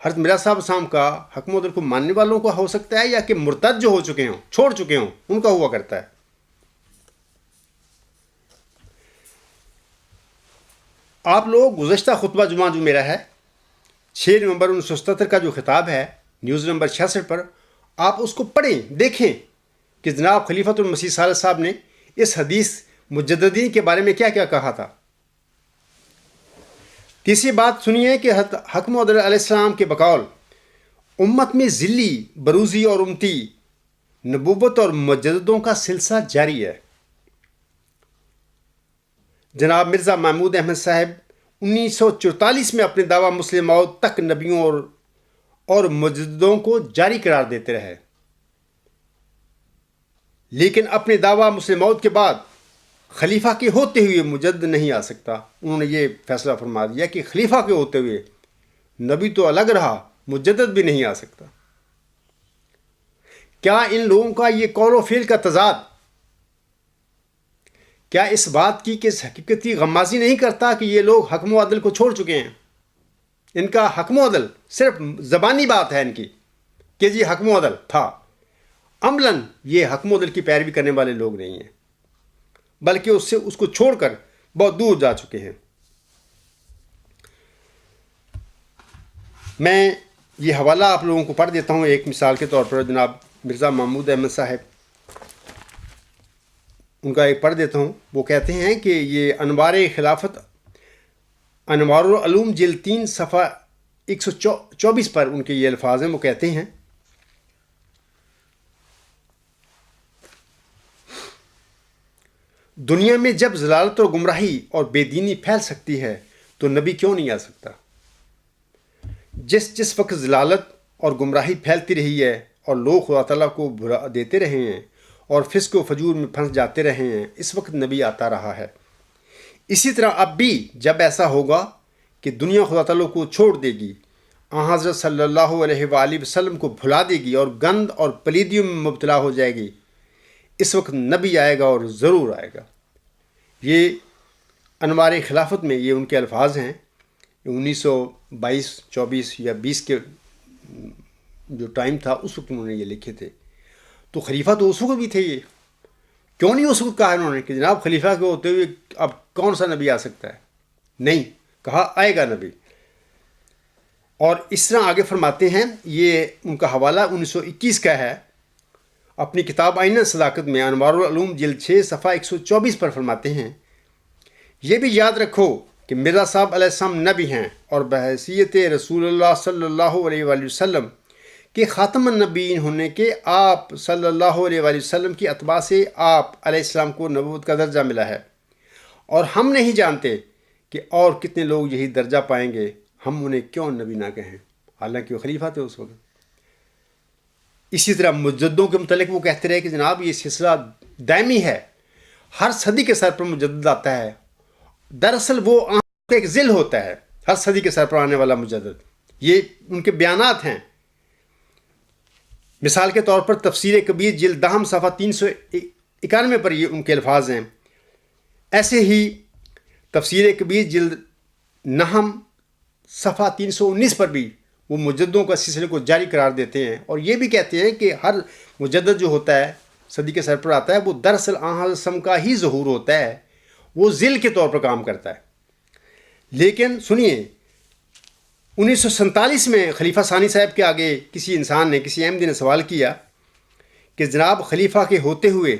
[SPEAKER 1] حضرت مرزا صاحب کا حکم و عدل کو ماننے والوں کا ہو سکتا ہے یا کہ مرتد جو ہو چکے ہوں، چھوڑ چکے ہوں، ان کا ہوا کرتا ہے؟ آپ لوگ گزشتہ خطبہ جمعہ جو میرا ہے 6 نومبر 1977 کا جو خطاب ہے نیوز نمبر 66 پر، آپ اس کو پڑھیں، دیکھیں کہ جناب خلیفۃ المسیح ثالث صاحب نے اس حدیث مجددین کے بارے میں کیا کیا کہا تھا۔ تیسری بات سنیے کہ حکم و عدل علیہ السلام کے بقول امت میں ذلی، بروزی اور امتی، نبوت اور مجددوں کا سلسلہ جاری ہے۔ جناب مرزا محمود احمد صاحب 1944 میں اپنے دعویٰ مسلم موعود تک نبیوں اور مجددوں کو جاری قرار دیتے رہے، لیکن اپنے دعویٰ مسلم موعود کے بعد خلیفہ کے ہوتے ہوئے مجدد نہیں آ سکتا۔ انہوں نے یہ فیصلہ فرما دیا کہ خلیفہ کے ہوتے ہوئے نبی تو الگ رہا، مجدد بھی نہیں آ سکتا۔ کیا ان لوگوں کا یہ قول و فعل کا تضاد کیا اس بات کی کہ اس حقیقت کی غمازی نہیں کرتا کہ یہ لوگ حکم و عدل کو چھوڑ چکے ہیں؟ ان کا حکم و عدل صرف زبانی بات ہے ان کی کہ جی حکم و عدل تھا، عملاً یہ حکم و عدل کی پیروی کرنے والے لوگ نہیں ہیں، بلکہ اس کو چھوڑ کر بہت دور جا چکے ہیں۔ میں یہ حوالہ آپ لوگوں کو پڑھ دیتا ہوں ایک مثال کے طور پر۔ جناب مرزا محمود احمد صاحب، ان کا ایک پڑھ دیتا ہوں۔ وہ کہتے ہیں کہ یہ انوار خلافت، انوار العلوم جلد 3 صفحہ 124 پر ان کے یہ الفاظ ہیں۔ وہ کہتے ہیں دنیا میں جب ضلالت اور گمراہی اور بے دینی پھیل سکتی ہے تو نبی کیوں نہیں آ سکتا؟ جس وقت ضلالت اور گمراہی پھیلتی رہی ہے اور لوگ خدا تعالیٰ کو بھلا دیتے رہے ہیں اور فسق و فجور میں پھنس جاتے رہے ہیں، اس وقت نبی آتا رہا ہے۔ اسی طرح اب بھی جب ایسا ہوگا کہ دنیا خدا تعالیٰ کو چھوڑ دے گی، حضرت صلی اللہ علیہ وآلہ وسلم کو بھلا دے گی اور گند اور پلیدیوں میں مبتلا ہو جائے گی، اس وقت نبی آئے گا اور ضرور آئے گا۔ یہ انوار خلافت میں یہ ان کے الفاظ ہیں، 1922 24 یا 20 کے جو ٹائم تھا اس وقت انہوں نے یہ لکھے تھے۔ تو خلیفہ تو اس وقت بھی تھے، یہ کیوں نہیں اس وقت کہا انہوں نے کہ جناب خلیفہ کے ہوتے ہوئے اب کون سا نبی آ سکتا ہے؟ نہیں، کہا آئے گا نبی۔ اور اس طرح آگے فرماتے ہیں، یہ ان کا حوالہ 1921 کا ہے، اپنی کتاب آئینہ صداقت میں انوار العلوم جلد 6 صفحہ 124 پر فرماتے ہیں، یہ بھی یاد رکھو کہ مرزا صاحب علیہ السلام نبی ہیں اور بحیثیت رسول اللہ صلی اللہ علیہ وآلہ وسلم کہ خاتم النبیین ہونے کے آپ صلی اللہ علیہ وآلہ وسلم کی اتباع سے آپ علیہ السلام کو نبوت کا درجہ ملا ہے، اور ہم نہیں جانتے کہ اور کتنے لوگ یہی درجہ پائیں گے، ہم انہیں کیوں نبی نہ کہیں، حالانکہ وہ خلیفہ تھے اس وقت۔ اسی طرح مجددوں کے متعلق وہ کہتے رہے کہ جناب یہ سلسلہ دائمی ہے، ہر صدی کے سر پر مجدد آتا ہے۔ دراصل وہ ایک ذل ہوتا ہے، ہر صدی کے سر پر آنے والا مجدد، یہ ان کے بیانات ہیں۔ مثال کے طور پر تفسیر کبیر جلد 10 صفحہ 391 پر یہ ان کے الفاظ ہیں۔ ایسے ہی تفسیر کبیر جلد 9 صفحہ 319 پر بھی وہ مجددوں کا سلسلے کو جاری قرار دیتے ہیں، اور یہ بھی کہتے ہیں کہ ہر مجدد جو ہوتا ہے صدی کے سر پر آتا ہے وہ دراصل حضرت کا ہی ظہور ہوتا ہے، وہ ذل کے طور پر کام کرتا ہے۔ لیکن سنیے، 1947 میں خلیفہ ثانی صاحب کے آگے کسی انسان نے، کسی احمدی نے سوال کیا کہ جناب خلیفہ کے ہوتے ہوئے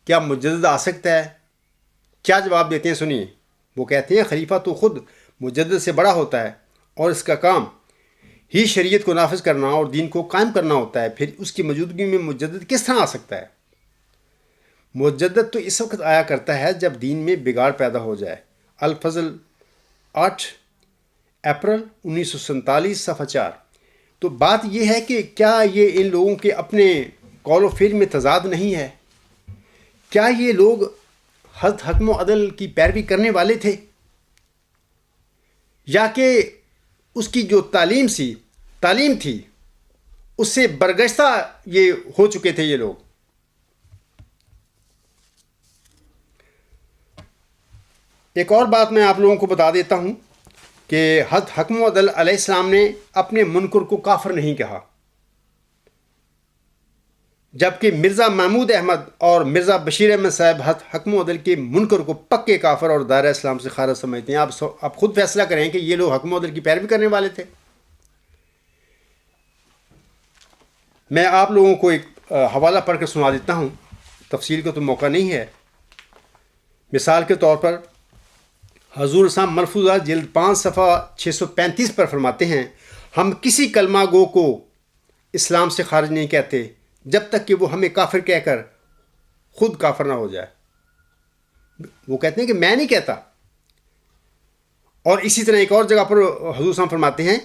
[SPEAKER 1] کیا مجدد آ سکتا ہے؟ کیا جواب دیتے ہیں سنیے، وہ کہتے ہیں خلیفہ تو خود مجدد سے بڑا ہوتا ہے اور اس کا کام ہی شریعت کو نافذ کرنا اور دین کو قائم کرنا ہوتا ہے، پھر اس کی موجودگی میں مجدد کس طرح آ سکتا ہے؟ مجدد تو اس وقت آیا کرتا ہے جب دین میں بگاڑ پیدا ہو جائے۔ الفضل 8 اپریل 1947 صفحہ 4۔ تو بات یہ ہے کہ کیا یہ ان لوگوں کے اپنے قول و فعل میں تضاد نہیں ہے؟ کیا یہ لوگ حضرت حکم و عدل کی پیروی کرنے والے تھے، یا کہ اس کی جو تعلیم تھی اس سے برگشتہ یہ ہو چکے تھے یہ لوگ؟ ایک اور بات میں آپ لوگوں کو بتا دیتا ہوں کہ حضرت حکم و عدل علیہ السلام نے اپنے منکر کو کافر نہیں کہا، جبکہ مرزا محمود احمد اور مرزا بشیر احمد صاحب حضرت حکم و عدل کے منکر کو پکے کافر اور دائرہ اسلام سے خارج سمجھتے ہیں۔ آپ خود فیصلہ کریں کہ یہ لوگ حکم و عدل کی پیروی کرنے والے تھے۔ میں آپ لوگوں کو ایک حوالہ پڑھ کر سنا دیتا ہوں، تفصیل کا تو موقع نہیں ہے۔ مثال کے طور پر حضور صاحب ملفوظہ جلد 5 صفحہ 635 پر فرماتے ہیں، ہم کسی کلمہ گو کو اسلام سے خارج نہیں کہتے جب تک کہ وہ ہمیں کافر کہہ کر خود کافر نہ ہو جائے۔ وہ کہتے ہیں کہ میں نہیں کہتا۔ اور اسی طرح ایک اور جگہ پر حضور صاحب فرماتے ہیں،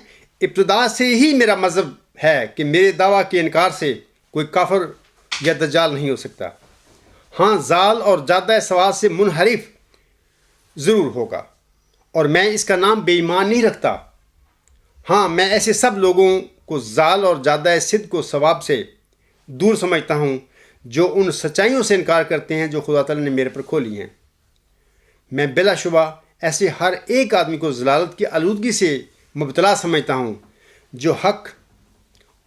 [SPEAKER 1] ابتدا سے ہی میرا مذہب ہے کہ میرے دعویٰ کے انکار سے کوئی کافر یا دجال نہیں ہو سکتا۔ ہاں، زال اور جادہ سواد سے منحرف ضرور ہوگا، اور میں اس کا نام بے ایمان نہیں رکھتا۔ ہاں، میں ایسے سب لوگوں کو زال اور جادہ صدق و ثواب سے دور سمجھتا ہوں جو ان سچائیوں سے انکار کرتے ہیں جو خدا تعالیٰ نے میرے پر کھولی ہیں۔ میں بلا شبہ ایسے ہر ایک آدمی کو ضلالت کی آلودگی سے مبتلا سمجھتا ہوں جو حق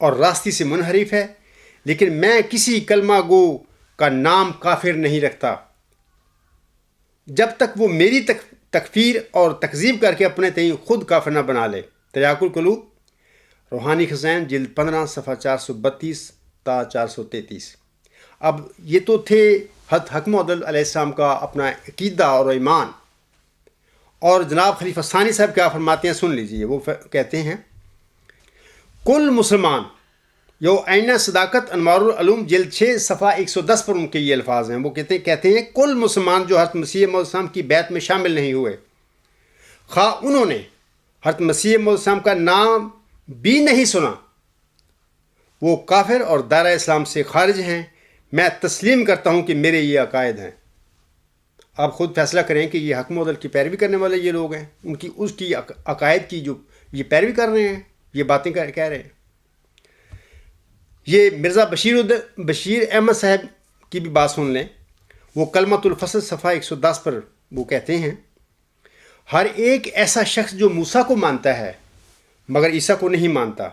[SPEAKER 1] اور راستی سے منحرف ہے، لیکن میں کسی کلمہ گو کا نام کافر نہیں رکھتا جب تک وہ میری تکفیر اور تکذیب کر کے اپنے تئیں خود کافر نہ بنا لے۔ تریاق القلوب روحانی خزائن جلد 15 صفحہ 432 تا 433۔ اب یہ تو تھے حضرت حکم و عدل علیہ السلام کا اپنا عقیدہ اور ایمان، اور جناب خلیفہ ثانی صاحب کیا فرماتے ہیں سن لیجئے۔ وہ کہتے ہیں، کل مسلمان، یو آئینہ صداقت انوار العلوم جلد 6 صفحہ 110 پر ان کے یہ الفاظ ہیں۔ وہ کہتے ہیں کل مسلمان جو حضرت مسیح موعود السلام کی بیعت میں شامل نہیں ہوئے، خواہ انہوں نے حضرت مسیح موعود السلام کا نام بھی نہیں سنا وہ کافر اور دائرہ اسلام سے خارج ہیں۔ میں تسلیم کرتا ہوں کہ میرے یہ عقائد ہیں۔ آپ خود فیصلہ کریں کہ یہ حق مودل کی پیروی کرنے والے یہ لوگ ہیں، اس کی عقائد کی جو یہ پیروی کر رہے ہیں، یہ باتیں کہہ رہے ہیں۔ یہ مرزا بشیر احمد صاحب کی بھی بات سن لیں۔ وہ کلمۃ الفصل صفحہ 110 پر وہ کہتے ہیں، ہر ایک ایسا شخص جو موسیٰ کو مانتا ہے مگر عیسیٰ کو نہیں مانتا،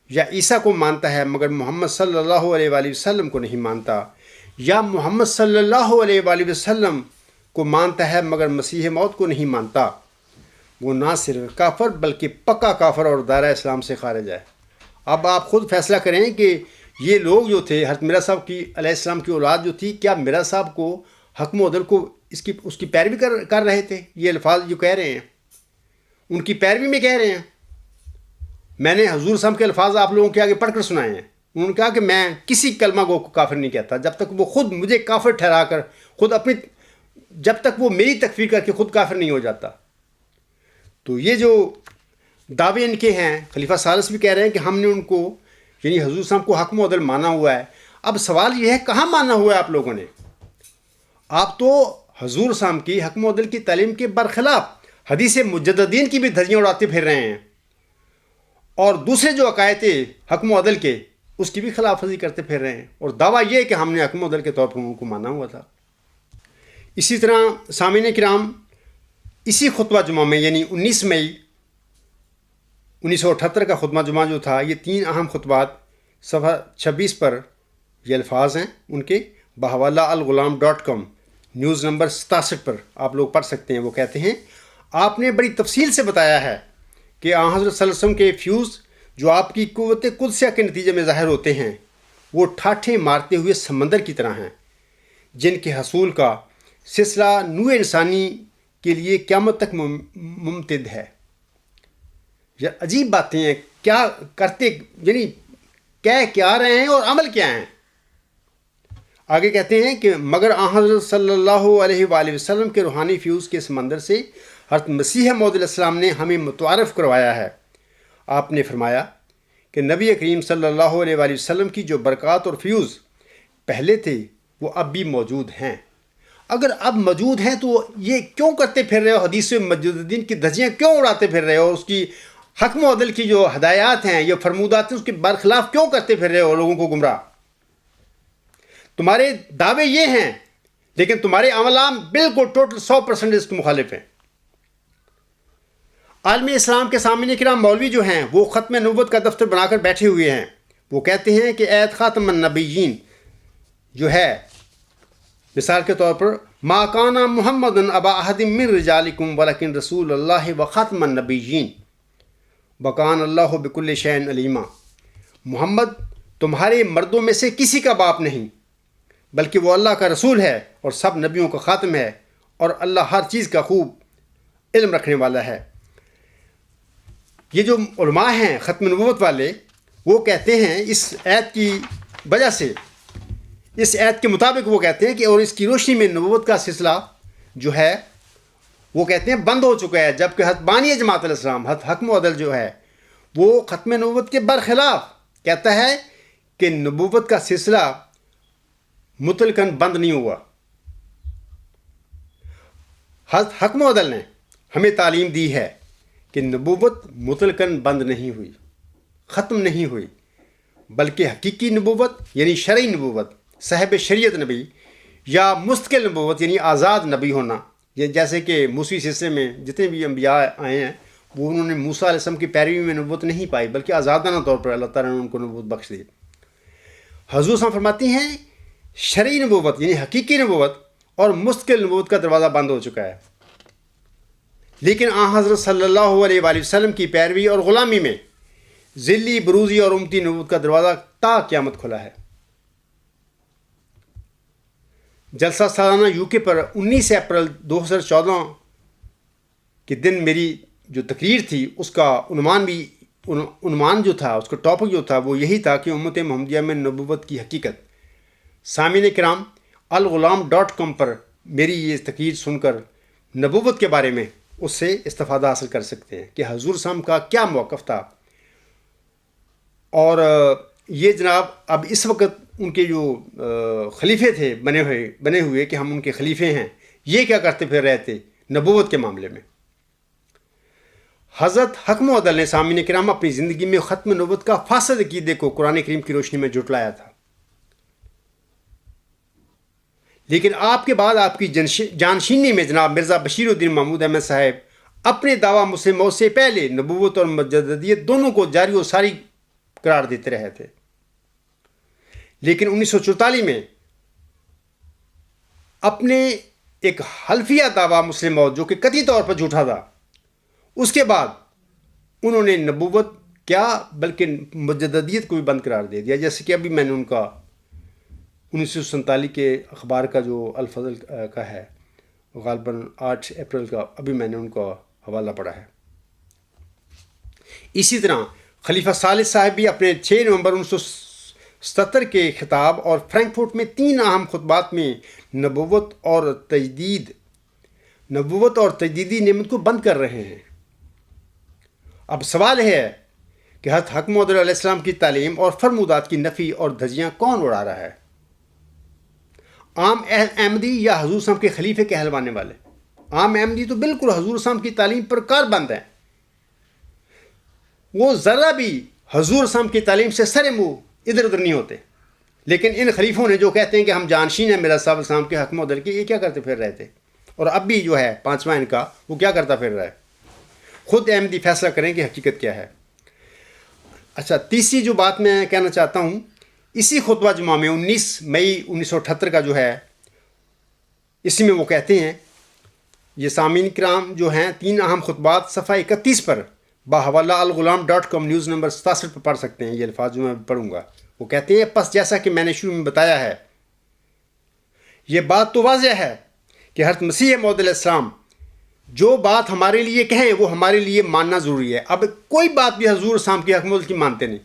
[SPEAKER 1] یا عیسیٰ کو مانتا ہے مگر محمد صلی اللہ علیہ وآلہ وسلم کو نہیں مانتا، یا محمد صلی اللہ علیہ وآلہ وسلم کو مانتا ہے مگر مسیح موعود کو نہیں مانتا، وہ نہ صرف کافر بلکہ پکا کافر اور دائرہ اسلام سے خارج ہے۔ اب آپ خود فیصلہ کریں کہ یہ لوگ جو تھے، حضرت مرزا صاحب کی علیہ السلام کی اولاد جو تھی، کیا مرزا صاحب کو حق مودل کو اس کی پیروی کر رہے تھے؟ یہ الفاظ جو کہہ رہے ہیں ان کی پیروی میں کہہ رہے ہیں۔ میں نے حضور صاحب کے الفاظ آپ لوگوں کے آگے پڑھ کر سنائے ہیں۔ انہوں نے کہا کہ میں کسی کلمہ گو کو کافر نہیں کہتا جب تک وہ خود مجھے کافر ٹھہرا کر جب تک وہ میری تکفیر کر کے خود کافر نہیں ہو جاتا۔ تو یہ جو دعوے ان کے ہیں، خلیفہ ثالث بھی کہہ رہے ہیں کہ ہم نے ان کو یعنی حضور صاحب کو حق مودل مانا ہوا ہے۔ اب سوال یہ ہے کہاں مانا ہوا ہے آپ لوگوں نے؟ آپ تو حضور صاحب کی حق مودل کی تعلیم کے برخلاف حدیث مجددین کی بھی دھجیاں اڑاتے پھر رہے ہیں، اور دوسرے جو عقائد تھے حق مودل کے اس کی بھی خلاف ورزی کرتے پھر رہے ہیں، اور دعویٰ یہ ہے کہ ہم نے حق مودل کے طور پر ان کو مانا ہوا تھا۔ اسی طرح سامعین کرام، اسی خطبہ جمعہ میں یعنی 19 مئی 1978 کا خطبہ جمعہ جو تھا، یہ 3 اہم خطبات صفحہ 26 پر یہ الفاظ ہیں ان کے، بحوالہ الغلام.com نیوز نمبر 67 پر آپ لوگ پڑھ سکتے ہیں۔ وہ کہتے ہیں، آپ نے بڑی تفصیل سے بتایا ہے کہ آن حضرت صلی اللہ علیہ وسلم کے فیوز جو آپ کی قوت قدسیہ کے نتیجے میں ظاہر ہوتے ہیں وہ ٹھاٹھے مارتے ہوئے سمندر کی طرح ہیں، جن کے حصول کا سلسلہ نوع انسانی کے لیے قیامت تک ممتد ہے۔ یہ عجیب باتیں ہیں، کیا کرتے یعنی کہہ کیا رہے ہیں اور عمل کیا ہیں۔ آگے کہتے ہیں کہ مگر آن حضرت صلی اللہ علیہ وآلہ وسلم کے روحانی فیوز کے سمندر سے حضرت مسیح موعود علیہ السلام نے ہمیں متعارف کروایا ہے۔ آپ نے فرمایا کہ نبی کریم صلی اللہ علیہ وآلہ وسلم کی جو برکات اور فیوز پہلے تھے وہ اب بھی موجود ہیں۔ اگر اب موجود ہیں تو یہ کیوں کرتے پھر رہے ہو؟ حدیث مجددین کی دھجیاں کیوں اڑاتے پھر رہے ہو؟ اس کی حق مودل کی جو ہدایات ہیں، یہ فرمودات ہیں، اس کے برخلاف کیوں کرتے پھر رہے ہو لوگوں کو گمراہ؟ تمہارے دعوے یہ ہیں لیکن تمہارے عملان بالکل ٹوٹل 100% اس کے مخالف ہیں۔ عالم اسلام کے سامنے کرام مولوی جو ہیں وہ ختم نبوت کا دفتر بنا کر بیٹھے ہوئے ہیں۔ وہ کہتے ہیں کہ ایت خاتم النبیین جو ہے، مثال کے طور پر ما کان محمد ابا احد من رجالکم ولکن رسول اللہ و خاتم النبیین وکان اللہ بکل شیء علیما۔ محمد تمہارے مردوں میں سے کسی کا باپ نہیں بلکہ وہ اللہ کا رسول ہے اور سب نبیوں کا خاتم ہے، اور اللہ ہر چیز کا خوب علم رکھنے والا ہے۔ یہ جو علماء ہیں ختم نبوت والے، وہ کہتے ہیں اس آیت کی وجہ سے، اس آیت کے مطابق وہ کہتے ہیں کہ اور اس کی روشنی میں نبوت کا سلسلہ جو ہے وہ کہتے ہیں بند ہو چکا ہے، جبکہ حضرت بانی جماعت علیہ السلام حق مودل جو ہے وہ ختم نبوت کے برخلاف کہتا ہے کہ نبوت کا سلسلہ مطلقاً بند نہیں ہوا۔ حضرت حق مودل نے ہمیں تعلیم دی ہے کہ نبوت مطلقاً بند نہیں ہوئی، ختم نہیں ہوئی، بلکہ حقیقی نبوت یعنی شرعی نبوت، صاحب شریعت نبی، یا مستقل نبوت یعنی آزاد نبی ہونا، یہ جیسے کہ موسوی سلسلے میں جتنے بھی انبیاء آئے ہیں وہ انہوں نے موسیٰ علیہ السلام کی پیروی میں نبوت نہیں پائی بلکہ آزادانہ طور پر اللہ تعالیٰ نے ان کو نبوت بخش دی۔ حضور صاحب فرماتی ہیں شرعی نبوت یعنی حقیقی نبوت اور مستقل نبوت کا دروازہ بند ہو چکا ہے، لیکن آن حضرت صلی اللہ علیہ وآلہ وسلم کی پیروی اور غلامی میں ذلی، بروزی اور امتی نبوت کا دروازہ تا قیامت کھلا ہے۔ جلسہ سالانہ UK پر 19 اپریل 2014 کے دن میری جو تقریر تھی اس کا عنوان جو تھا، اس کا ٹاپک جو تھا وہ یہی تھا کہ امت محمدیہ میں نبوت کی حقیقت۔ سامعین کرام، الغلام.com پر میری یہ تقریر سن کر نبوت کے بارے میں اس سے استفادہ حاصل کر سکتے ہیں کہ حضور صاحب کا کیا موقف تھا، اور یہ جناب اب اس وقت ان کے جو خلیفے تھے بنے ہوئے کہ ہم ان کے خلیفے ہیں، یہ کیا کرتے پھر رہے تھے نبوت کے معاملے میں؟ حضرت حکم و عدل نے سامعین کرام اپنی زندگی میں ختم نبوت کا فاسد عقیدے کو قرآن کریم کی روشنی میں جھٹلایا تھا، لیکن آپ کے بعد آپ کی جانشینی میں جناب مرزا بشیر الدین محمود احمد صاحب اپنے دعویٰ مسلم موت سے پہلے نبوت اور مجددیت دونوں کو جاری و ساری قرار دیتے رہے تھے، لیکن 1944 میں اپنے ایک حلفیہ دعویٰ مسلم موت جو کہ قطعی طور پر جھوٹا تھا، اس کے بعد انہوں نے نبوت کیا بلکہ مجددیت کو بھی بند قرار دے دیا، جیسے کہ ابھی میں نے ان کا 1947 کے اخبار کا جو الفضل کا ہے غالباً 8 اپریل کا، ابھی میں نے ان کا حوالہ پڑھا ہے۔ اسی طرح خلیفہ ثالث صاحب بھی اپنے 6 نومبر 1977 کے خطاب اور فرینکفرٹ میں 3 اہم خطبات میں نبوت اور تجدیدی نعمت کو بند کر رہے ہیں۔ اب سوال ہے کہ حضرت حکم علیہ السلام کی تعلیم اور فرمودات کی نفی اور دھجیاں کون اڑا رہا ہے؟ عام احمدی یا حضور صاحب کے خلیفے کہلوانے والے؟ عام احمدی تو بالکل حضور صاحب کی تعلیم پر کار بند ہیں، وہ ذرا بھی حضور صاحب کی تعلیم سے سر منہ ادھر ادھر نہیں ہوتے، لیکن ان خلیفوں نے جو کہتے ہیں کہ ہم جانشین ہیں میرا صاحب السلام کے حکم عدل کے، یہ کیا کرتے پھر رہے تھے؟ اور اب بھی جو ہے 5واں ان کا، وہ کیا کرتا پھر رہا ہے؟ خود احمدی فیصلہ کریں کہ حقیقت کیا ہے۔ اچھا، تیسری جو بات میں کہنا چاہتا ہوں، اسی خطبہ جمعہ میں 19 مئی 1978 کا جو ہے، اسی میں وہ کہتے ہیں، یہ سامعین کرام جو ہیں 3 اہم خطبات صفحہ 31 پر بحوالہ الغلام.com نیوز نمبر 67 پر پڑھ سکتے ہیں، یہ الفاظ جو میں پڑھوں گا۔ وہ کہتے ہیں، پس جیسا کہ میں نے شروع میں بتایا ہے، یہ بات تو واضح ہے کہ حضرت مسیح موعود علیہ السلام جو بات ہمارے لیے کہیں وہ ہمارے لیے ماننا ضروری ہے۔ اب کوئی بات بھی حضور صاحب کی حکم کی مانتے نہیں،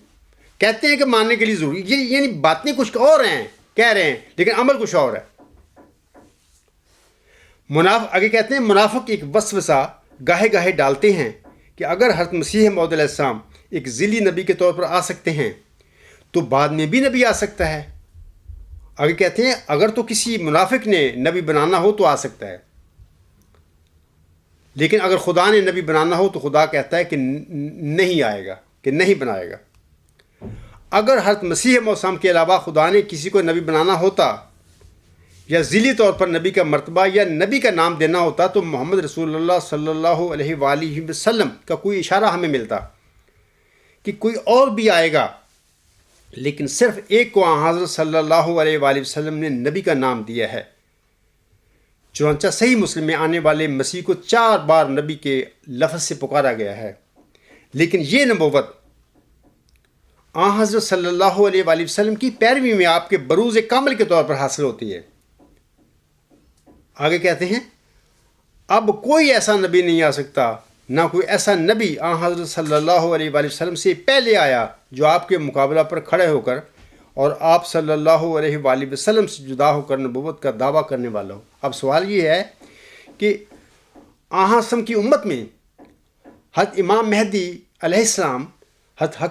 [SPEAKER 1] کہتے ہیں کہ ماننے کے لیے ضروری، یعنی باتیں کچھ اور ہیں کہہ رہے ہیں لیکن عمل کچھ اور ہے۔ آگے کہتے ہیں، منافق ایک وسوسہ گاہے گاہے ڈالتے ہیں کہ اگر حضرت مسیح موعود علیہ السلام ایک ذیلی نبی کے طور پر آ سکتے ہیں تو بعد میں بھی نبی آ سکتا ہے۔ آگے کہتے ہیں، اگر تو کسی منافق نے نبی بنانا ہو تو آ سکتا ہے، لیکن اگر خدا نے نبی بنانا ہو تو خدا کہتا ہے کہ نہیں آئے گا، کہ نہیں بنائے گا۔ اگر حضرت مسیح موعود کے علاوہ خدا نے کسی کو نبی بنانا ہوتا یا ذیلی طور پر نبی کا مرتبہ یا نبی کا نام دینا ہوتا تو محمد رسول اللہ صلی اللہ علیہ وآلہ وسلم کا کوئی اشارہ ہمیں ملتا کہ کوئی اور بھی آئے گا، لیکن صرف ایک کو حضرت صلی اللہ علیہ وآلہ وسلم نے نبی کا نام دیا ہے۔ چنانچہ صحیح مسلم میں آنے والے مسیح کو 4 بار نبی کے لفظ سے پکارا گیا ہے، لیکن یہ نبوت حضرت صلی اللہ علیہ وآلہ وسلم کی پیروی میں آپ کے بروز کامل کے طور پر حاصل ہوتی ہے۔ آگے کہتے ہیں، اب کوئی ایسا نبی نہیں آ سکتا، نہ کوئی ایسا نبی حضرت صلی اللہ علیہ وآلہ وسلم سے پہلے آیا جو آپ کے مقابلہ پر کھڑے ہو کر اور آپ صلی اللہ علیہ وآلہ وسلم سے جدا ہو کر نبوت کا دعویٰ کرنے والا ہو۔ اب سوال یہ ہے کہ حضرت کی امت میں حضرت امام مہدی علیہ السلام حضرت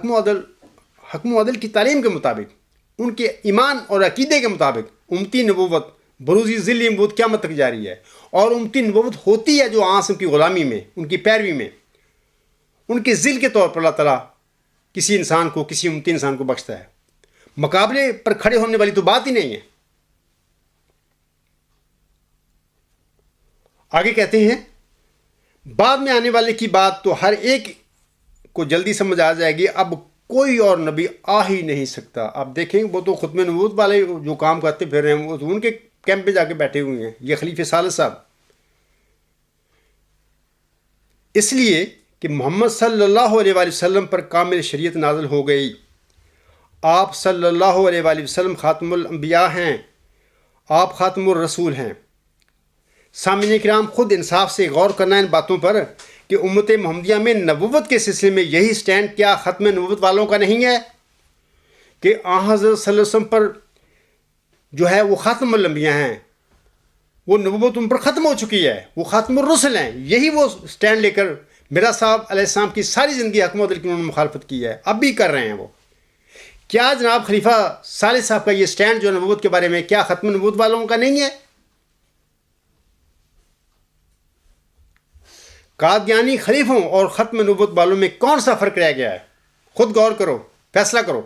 [SPEAKER 1] حکم عدل کی تعلیم کے مطابق، ان کے ایمان اور عقیدے کے مطابق امتی نبوت بروزی ذیلی نبوت قیامت تک جاری ہے، اور امتی نبوت ہوتی ہے جو حضرت کی غلامی میں، ان کی پیروی میں، ان کے ذل کے طور پر اللہ تعالیٰ کسی انسان کو، کسی امتی انسان کو بخشتا ہے۔ مقابلے پر کھڑے ہونے والی تو بات ہی نہیں ہے۔ آگے کہتے ہیں، بعد میں آنے والے کی بات تو ہر ایک کو جلدی سمجھ آ جائے گی، اب کوئی اور نبی آ ہی نہیں سکتا۔ آپ دیکھیں، وہ تو ختم نبوت والے جو کام کرتے پھر رہے ہیں، وہ تو ان کے کیمپ پہ جا کے بیٹھے ہوئے ہیں، یہ خلیفہ ثالث صاحب۔ اس لیے کہ محمد صلی اللہ علیہ وآلہ وسلم پر کامل شریعت نازل ہو گئی، آپ صلی اللہ علیہ وآلہ وسلم خاتم الانبیاء ہیں، آپ خاتم الرسول ہیں۔ سامعین کرام، خود انصاف سے غور کرنا ان باتوں پر کہ امت محمدیہ میں نبوت کے سلسلے میں یہی سٹینڈ کیا ختم نبوت والوں کا نہیں ہے کہ حضرت صلی اللہ علیہ وسلم پر جو ہے وہ خاتم الانبیاء ہیں، وہ نبوت ان پر ختم ہو چکی ہے، وہ خاتم الرسل ہیں۔ یہی وہ سٹینڈ لے کر میرا صاحب علیہ السلام کی ساری زندگی حکم عدل کی انہوں نے مخالفت کی ہے، اب بھی کر رہے ہیں وہ۔ کیا جناب خلیفہ ثالث صاحب کا یہ سٹینڈ جو نبوت کے بارے میں، کیا ختم نبوت والوں کا نہیں ہے؟ قادیانی خلیفوں اور ختم نبوت والوں میں کون سا فرق رہ گیا ہے؟ خود غور کرو، فیصلہ کرو۔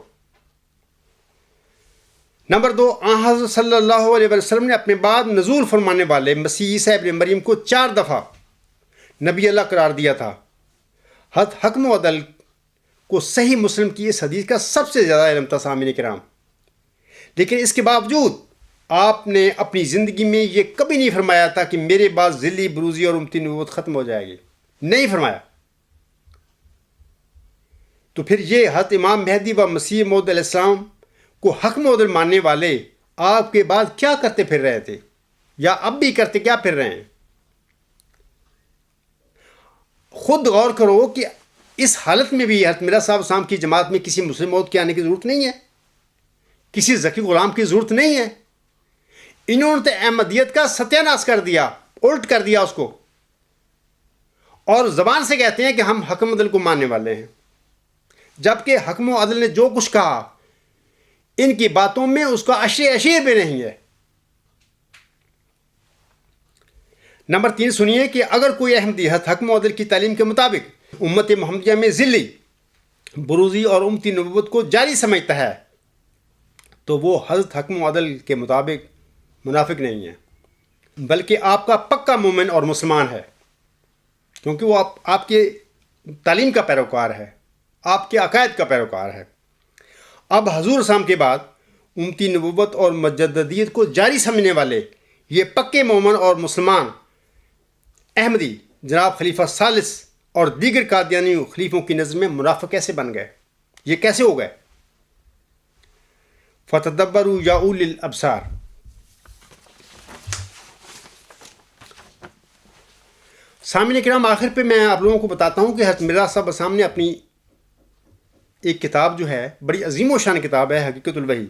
[SPEAKER 1] نمبر 2، حضرت صلی اللہ علیہ وسلم نے اپنے بعد نزول فرمانے والے مسیح عیسیٰ ابن مریم کو 4 دفعہ نبی اللہ قرار دیا تھا۔ حکم و عدل کو صحیح مسلم کی اس حدیث کا سب سے زیادہ علم تھا سامعین کرام، لیکن اس کے باوجود آپ نے اپنی زندگی میں یہ کبھی نہیں فرمایا تھا کہ میرے بعد ذلی، بروزی اور امتی نبوت ختم ہو جائے گی، نہیں فرمایا۔ تو پھر یہ حضرت امام مہدی و مسیح موعود علیہ السلام کو حق معدل ماننے والے آپ کے بعد کیا کرتے پھر رہے تھے، یا اب بھی کرتے کیا پھر رہے ہیں؟ خود غور کرو کہ اس حالت میں بھی حضرت مرزا صاحب صاحب کی جماعت میں کسی مسلم موت کے آنے کی ضرورت نہیں ہے، کسی ذکی غلام کی ضرورت نہیں ہے۔ انہوں نے تو احمدیت کا ستیہ ناش کر دیا، الٹ کر دیا اس کو، اور زبان سے کہتے ہیں کہ ہم حکم عدل کو ماننے والے ہیں، جبکہ حکم و عدل نے جو کچھ کہا ان کی باتوں میں اس کا اشیر بھی نہیں ہے۔ نمبر 3 سنیے کہ اگر کوئی احمدی حکم و عدل کی تعلیم کے مطابق امت محمدیہ میں ذلی، بروزی اور امتی نبوت کو جاری سمجھتا ہے تو وہ حضرت حکم و عدل کے مطابق منافق نہیں ہے، بلکہ آپ کا پکا مومن اور مسلمان ہے، کیونکہ وہ آپ کے تعلیم کا پیروکار ہے، آپ کے عقائد کا پیروکار ہے۔ اب حضور صاحب کے بعد امتی نبوت اور مجددیت کو جاری سمجھنے والے یہ پکے مومن اور مسلمان احمدی جناب خلیفہ ثالث اور دیگر قادیانی خلیفوں کی نظر میں منافق کیسے بن گئے؟ یہ کیسے ہو گئے؟ فتدبروا یا اولی الابصار۔ سامعین کرام، آخر پہ میں آپ لوگوں کو بتاتا ہوں کہ حضرت مرزا صاحب نے اپنی ایک کتاب جو ہے، بڑی عظیم و شان کتاب ہے، حقیقت الوحی،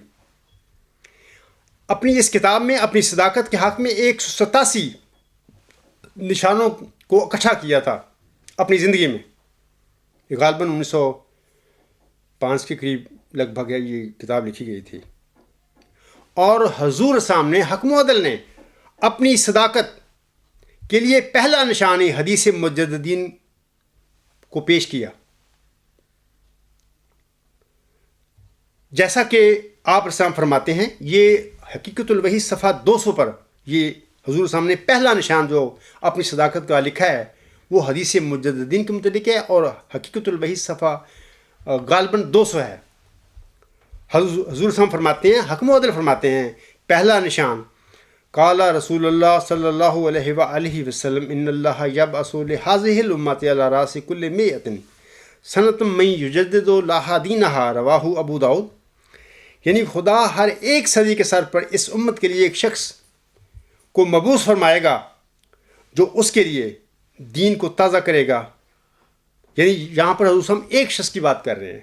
[SPEAKER 1] اپنی اس کتاب میں اپنی صداقت کے حق میں 187 نشانوں کو اکٹھا کیا تھا اپنی زندگی میں۔ یہ غالباً 1905 کے قریب لگ بھگ یہ کتاب لکھی گئی تھی، اور حضور سامنے حکم و عدل نے اپنی صداقت کے لیے پہلا نشان حدیث مجددین کو پیش کیا۔ جیسا کہ آپ رسام فرماتے ہیں، یہ حقیقت الوحی صفحہ 200 پر یہ حضور سامنے پہلا نشان جو اپنی صداقت کا لکھا ہے وہ حدیث مجددین کے متعلق ہے، اور حقیقت الوحی صفحہ غالباً 200 ہے۔ حضور صاحب فرماتے ہیں، حکم و عدل فرماتے ہیں، پہلا نشان قال رسول اللہ صلی اللہ علیہ وآلہ وسلم ان اللہ یبعث لہذہ الامت علی راس کل مئۃ سنۃ من یجدد لہا دینہا، رواہ ابو داؤد۔ یعنی خدا ہر ایک صدی کے سر پر اس امت کے لیے ایک شخص کو مبعوث فرمائے گا جو اس کے لیے دین کو تازہ کرے گا۔ یعنی یہاں پر حضور صاحب ایک شخص کی بات کر رہے ہیں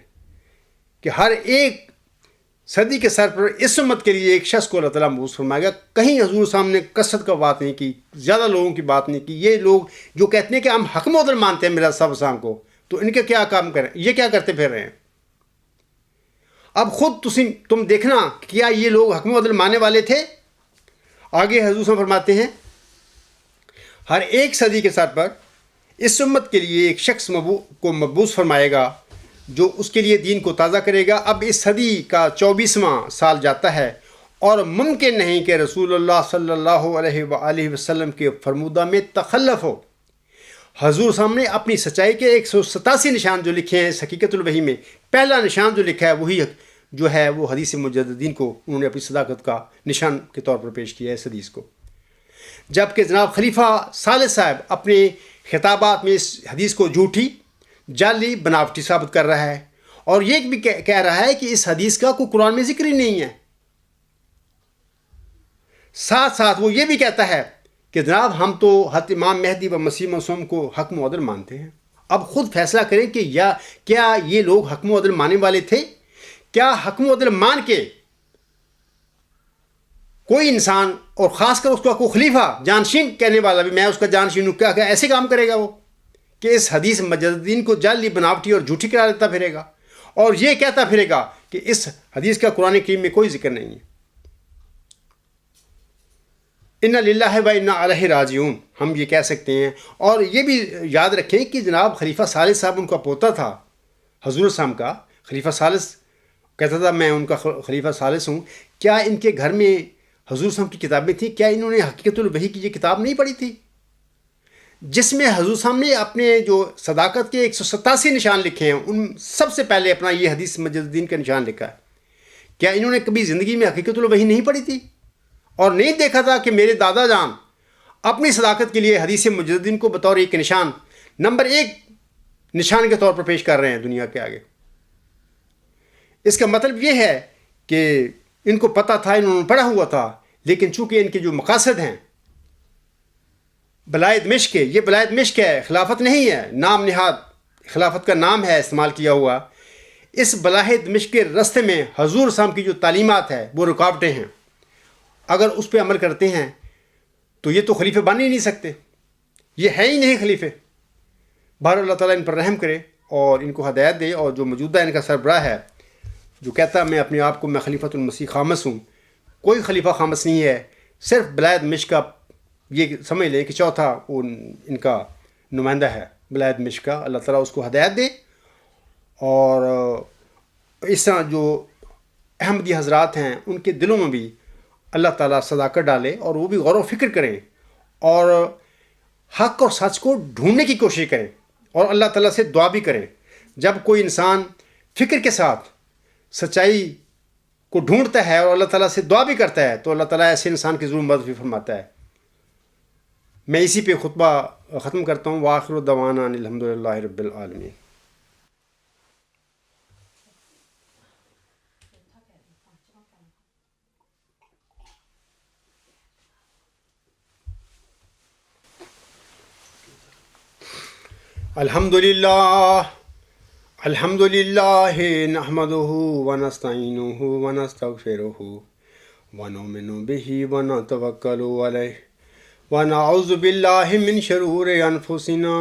[SPEAKER 1] کہ ہر ایک صدی کے سر پر اس امت کے لیے ایک شخص کو اللہ تعالیٰ مبعوث فرمائے گا۔ کہیں حضور صاحب نے کثرت کا بات نہیں کی، زیادہ لوگوں کی بات نہیں کی۔ یہ لوگ جو کہتے ہیں کہ ہم حکم و عدل مانتے ہیں مرزا صاحب کو، تو ان کے کیا کام کریں، یہ کیا کرتے پھر رہے ہیں؟ اب خود تم دیکھنا، کیا یہ لوگ حکم و عدل ماننے والے تھے؟ آگے حضور صاحب فرماتے ہیں، ہر ایک صدی کے سر پر اس امت کے لیے ایک شخص کو مبعوث فرمائے گا جو اس کے لیے دین کو تازہ کرے گا۔ اب اس صدی کا 24واں سال جاتا ہے، اور ممکن نہیں کہ رسول اللہ صلی اللہ علیہ وآلہ وسلم کے فرمودہ میں تخلف ہو۔ حضور صاحب نے اپنی سچائی کے 187 نشان جو لکھے ہیں اس حقیقت الوحی میں، پہلا نشان جو لکھا ہے وہی جو ہے وہ حدیث مجددین کو انہوں نے اپنی صداقت کا نشان کے طور پر پیش کیا ہے اس حدیث کو۔ جبکہ جناب خلیفہ ثالث صاحب اپنے خطابات میں اس حدیث کو جھوٹی، جعلی، بناوٹی ثابت کر رہا ہے، اور یہ بھی کہہ رہا ہے کہ اس حدیث کا کوئی قرآن میں ذکر ہی نہیں ہے۔ ساتھ ساتھ وہ یہ بھی کہتا ہے کہ جناب ہم تو حضرت امام مہدی و مسیح معصوم کو حکم و عدل مانتے ہیں۔ اب خود فیصلہ کریں کہ کیا یہ لوگ حکم و عدل ماننے والے تھے؟ کیا حکم و عدل مان کے کوئی انسان، اور خاص کر اس کا کوئی خلیفہ جانشین کہنے والا بھی، میں اس کا جانشین ہوں، کیا ایسے کام کرے گا وہ کہ اس حدیث مجددین کو جعلی، بناوٹی اور جھوٹی قرار دیتا پھرے گا؟ اور یہ کہتا پھرے گا کہ اس حدیث کا قرآن کریم میں کوئی ذکر نہیں ہے۔ انا للہ و انا الیہ راجعون ہم یہ کہہ سکتے ہیں۔ اور یہ بھی یاد رکھیں کہ جناب خلیفہ ثالث صاحب ان کا پوتا تھا، حضور صاحب کا خلیفہ ثالث کہتا تھا میں ان کا خلیفہ ثالث ہوں۔ کیا ان کے گھر میں حضور صاحب کی کتابیں تھیں؟ کیا انہوں نے حقیقت الوحی کی یہ کتاب نہیں پڑھی تھی، جس میں حضور صاحب نے اپنے جو صداقت کے 187 نشان لکھے ہیں، ان سب سے پہلے اپنا یہ حدیث مجد الدین کا نشان لکھا ہے؟ کیا انہوں نے کبھی زندگی میں حقیقت الوحی نہیں پڑھی تھی اور نہیں دیکھا تھا کہ میرے دادا جان اپنی صداقت کے لیے حدیث مجد الدین کو بطور ایک نشان، نمبر 1 نشان کے طور پر پیش کر رہے ہیں دنیا کے آگے؟ اس کا مطلب یہ ہے کہ ان کو پتہ تھا، انہوں نے پڑھا ہوا تھا، لیکن چونکہ ان کے جو مقاصد ہیں بلائے دمشق کے، یہ بلائے دمشق ہے، خلافت نہیں ہے، نام نہاد خلافت کا نام ہے استعمال کیا ہوا۔ اس بلائے دمشق کے راستے میں حضور صاحب کی جو تعلیمات ہے وہ رکاوٹیں ہیں، اگر اس پہ عمل کرتے ہیں تو یہ تو خلیفہ بن ہی نہیں سکتے، یہ ہے ہی نہیں خلیفے۔ بہر اللہ تعالیٰ ان پر رحم کرے اور ان کو ہدایت دے، اور جو موجودہ ان کا سربراہ ہے جو کہتا ہے میں اپنے آپ کو میں خلیفۃ المسیح خامس ہوں، کوئی خلیفہ خامس نہیں ہے، صرف بلائے دمشق کا یہ سمجھ لیں کہ چوتھا ان کا نمائندہ ہے بلائے دمشق کا۔ اللہ تعالیٰ اس کو ہدایت دے، اور اس طرح جو احمدی حضرات ہیں ان کے دلوں میں بھی اللہ تعالیٰ صداقت ڈالے، اور وہ بھی غور و فکر کریں اور حق اور سچ کو ڈھونڈنے کی کوشش کریں، اور اللہ تعالیٰ سے دعا بھی کریں۔ جب کوئی انسان فکر کے ساتھ سچائی کو ڈھونڈتا ہے اور اللہ تعالیٰ سے دعا بھی کرتا ہے تو اللہ تعالیٰ ایسے انسان کی ضرور مدد بھی فرماتا ہے۔ میں اسی پہ خطبہ ختم کرتا ہوں۔ وآخر دعوانا ان الحمد للہ رب العالمین۔ الحمد للہ نحمده ونستعینه ونستغفره ونؤمن به ونتوکل علیہ ونعوذ باللہ من شرور انفسنا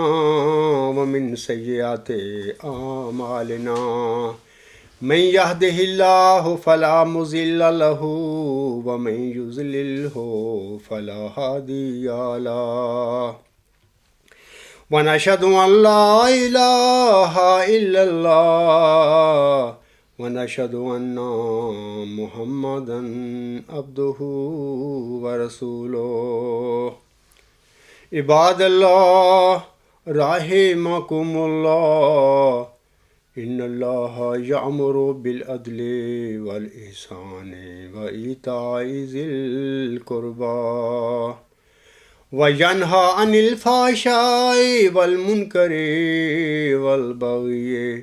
[SPEAKER 1] ومن سیئات اعمالنا من يهده اللہ فلا مضل له ومن يضلل فلا هادی له ونشهد ان لا الہ الا اللہ ونشهد ان محمدا عبده ورسوله۔ عباد اللہ رحمکم اللہ، ان اللہ یأمر بالعدل والاحسان وایتاء ذی القربی وینہی عن الفحشاء والمنکر والبغی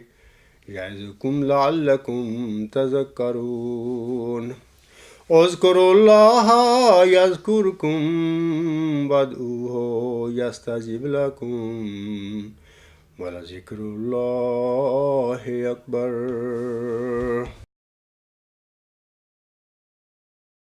[SPEAKER 1] یعظکم لعلکم تذکرون۔ اذکروا اللہ یذکرکم وادعوہ یستجب لکم ولذکر اللہ اکبر۔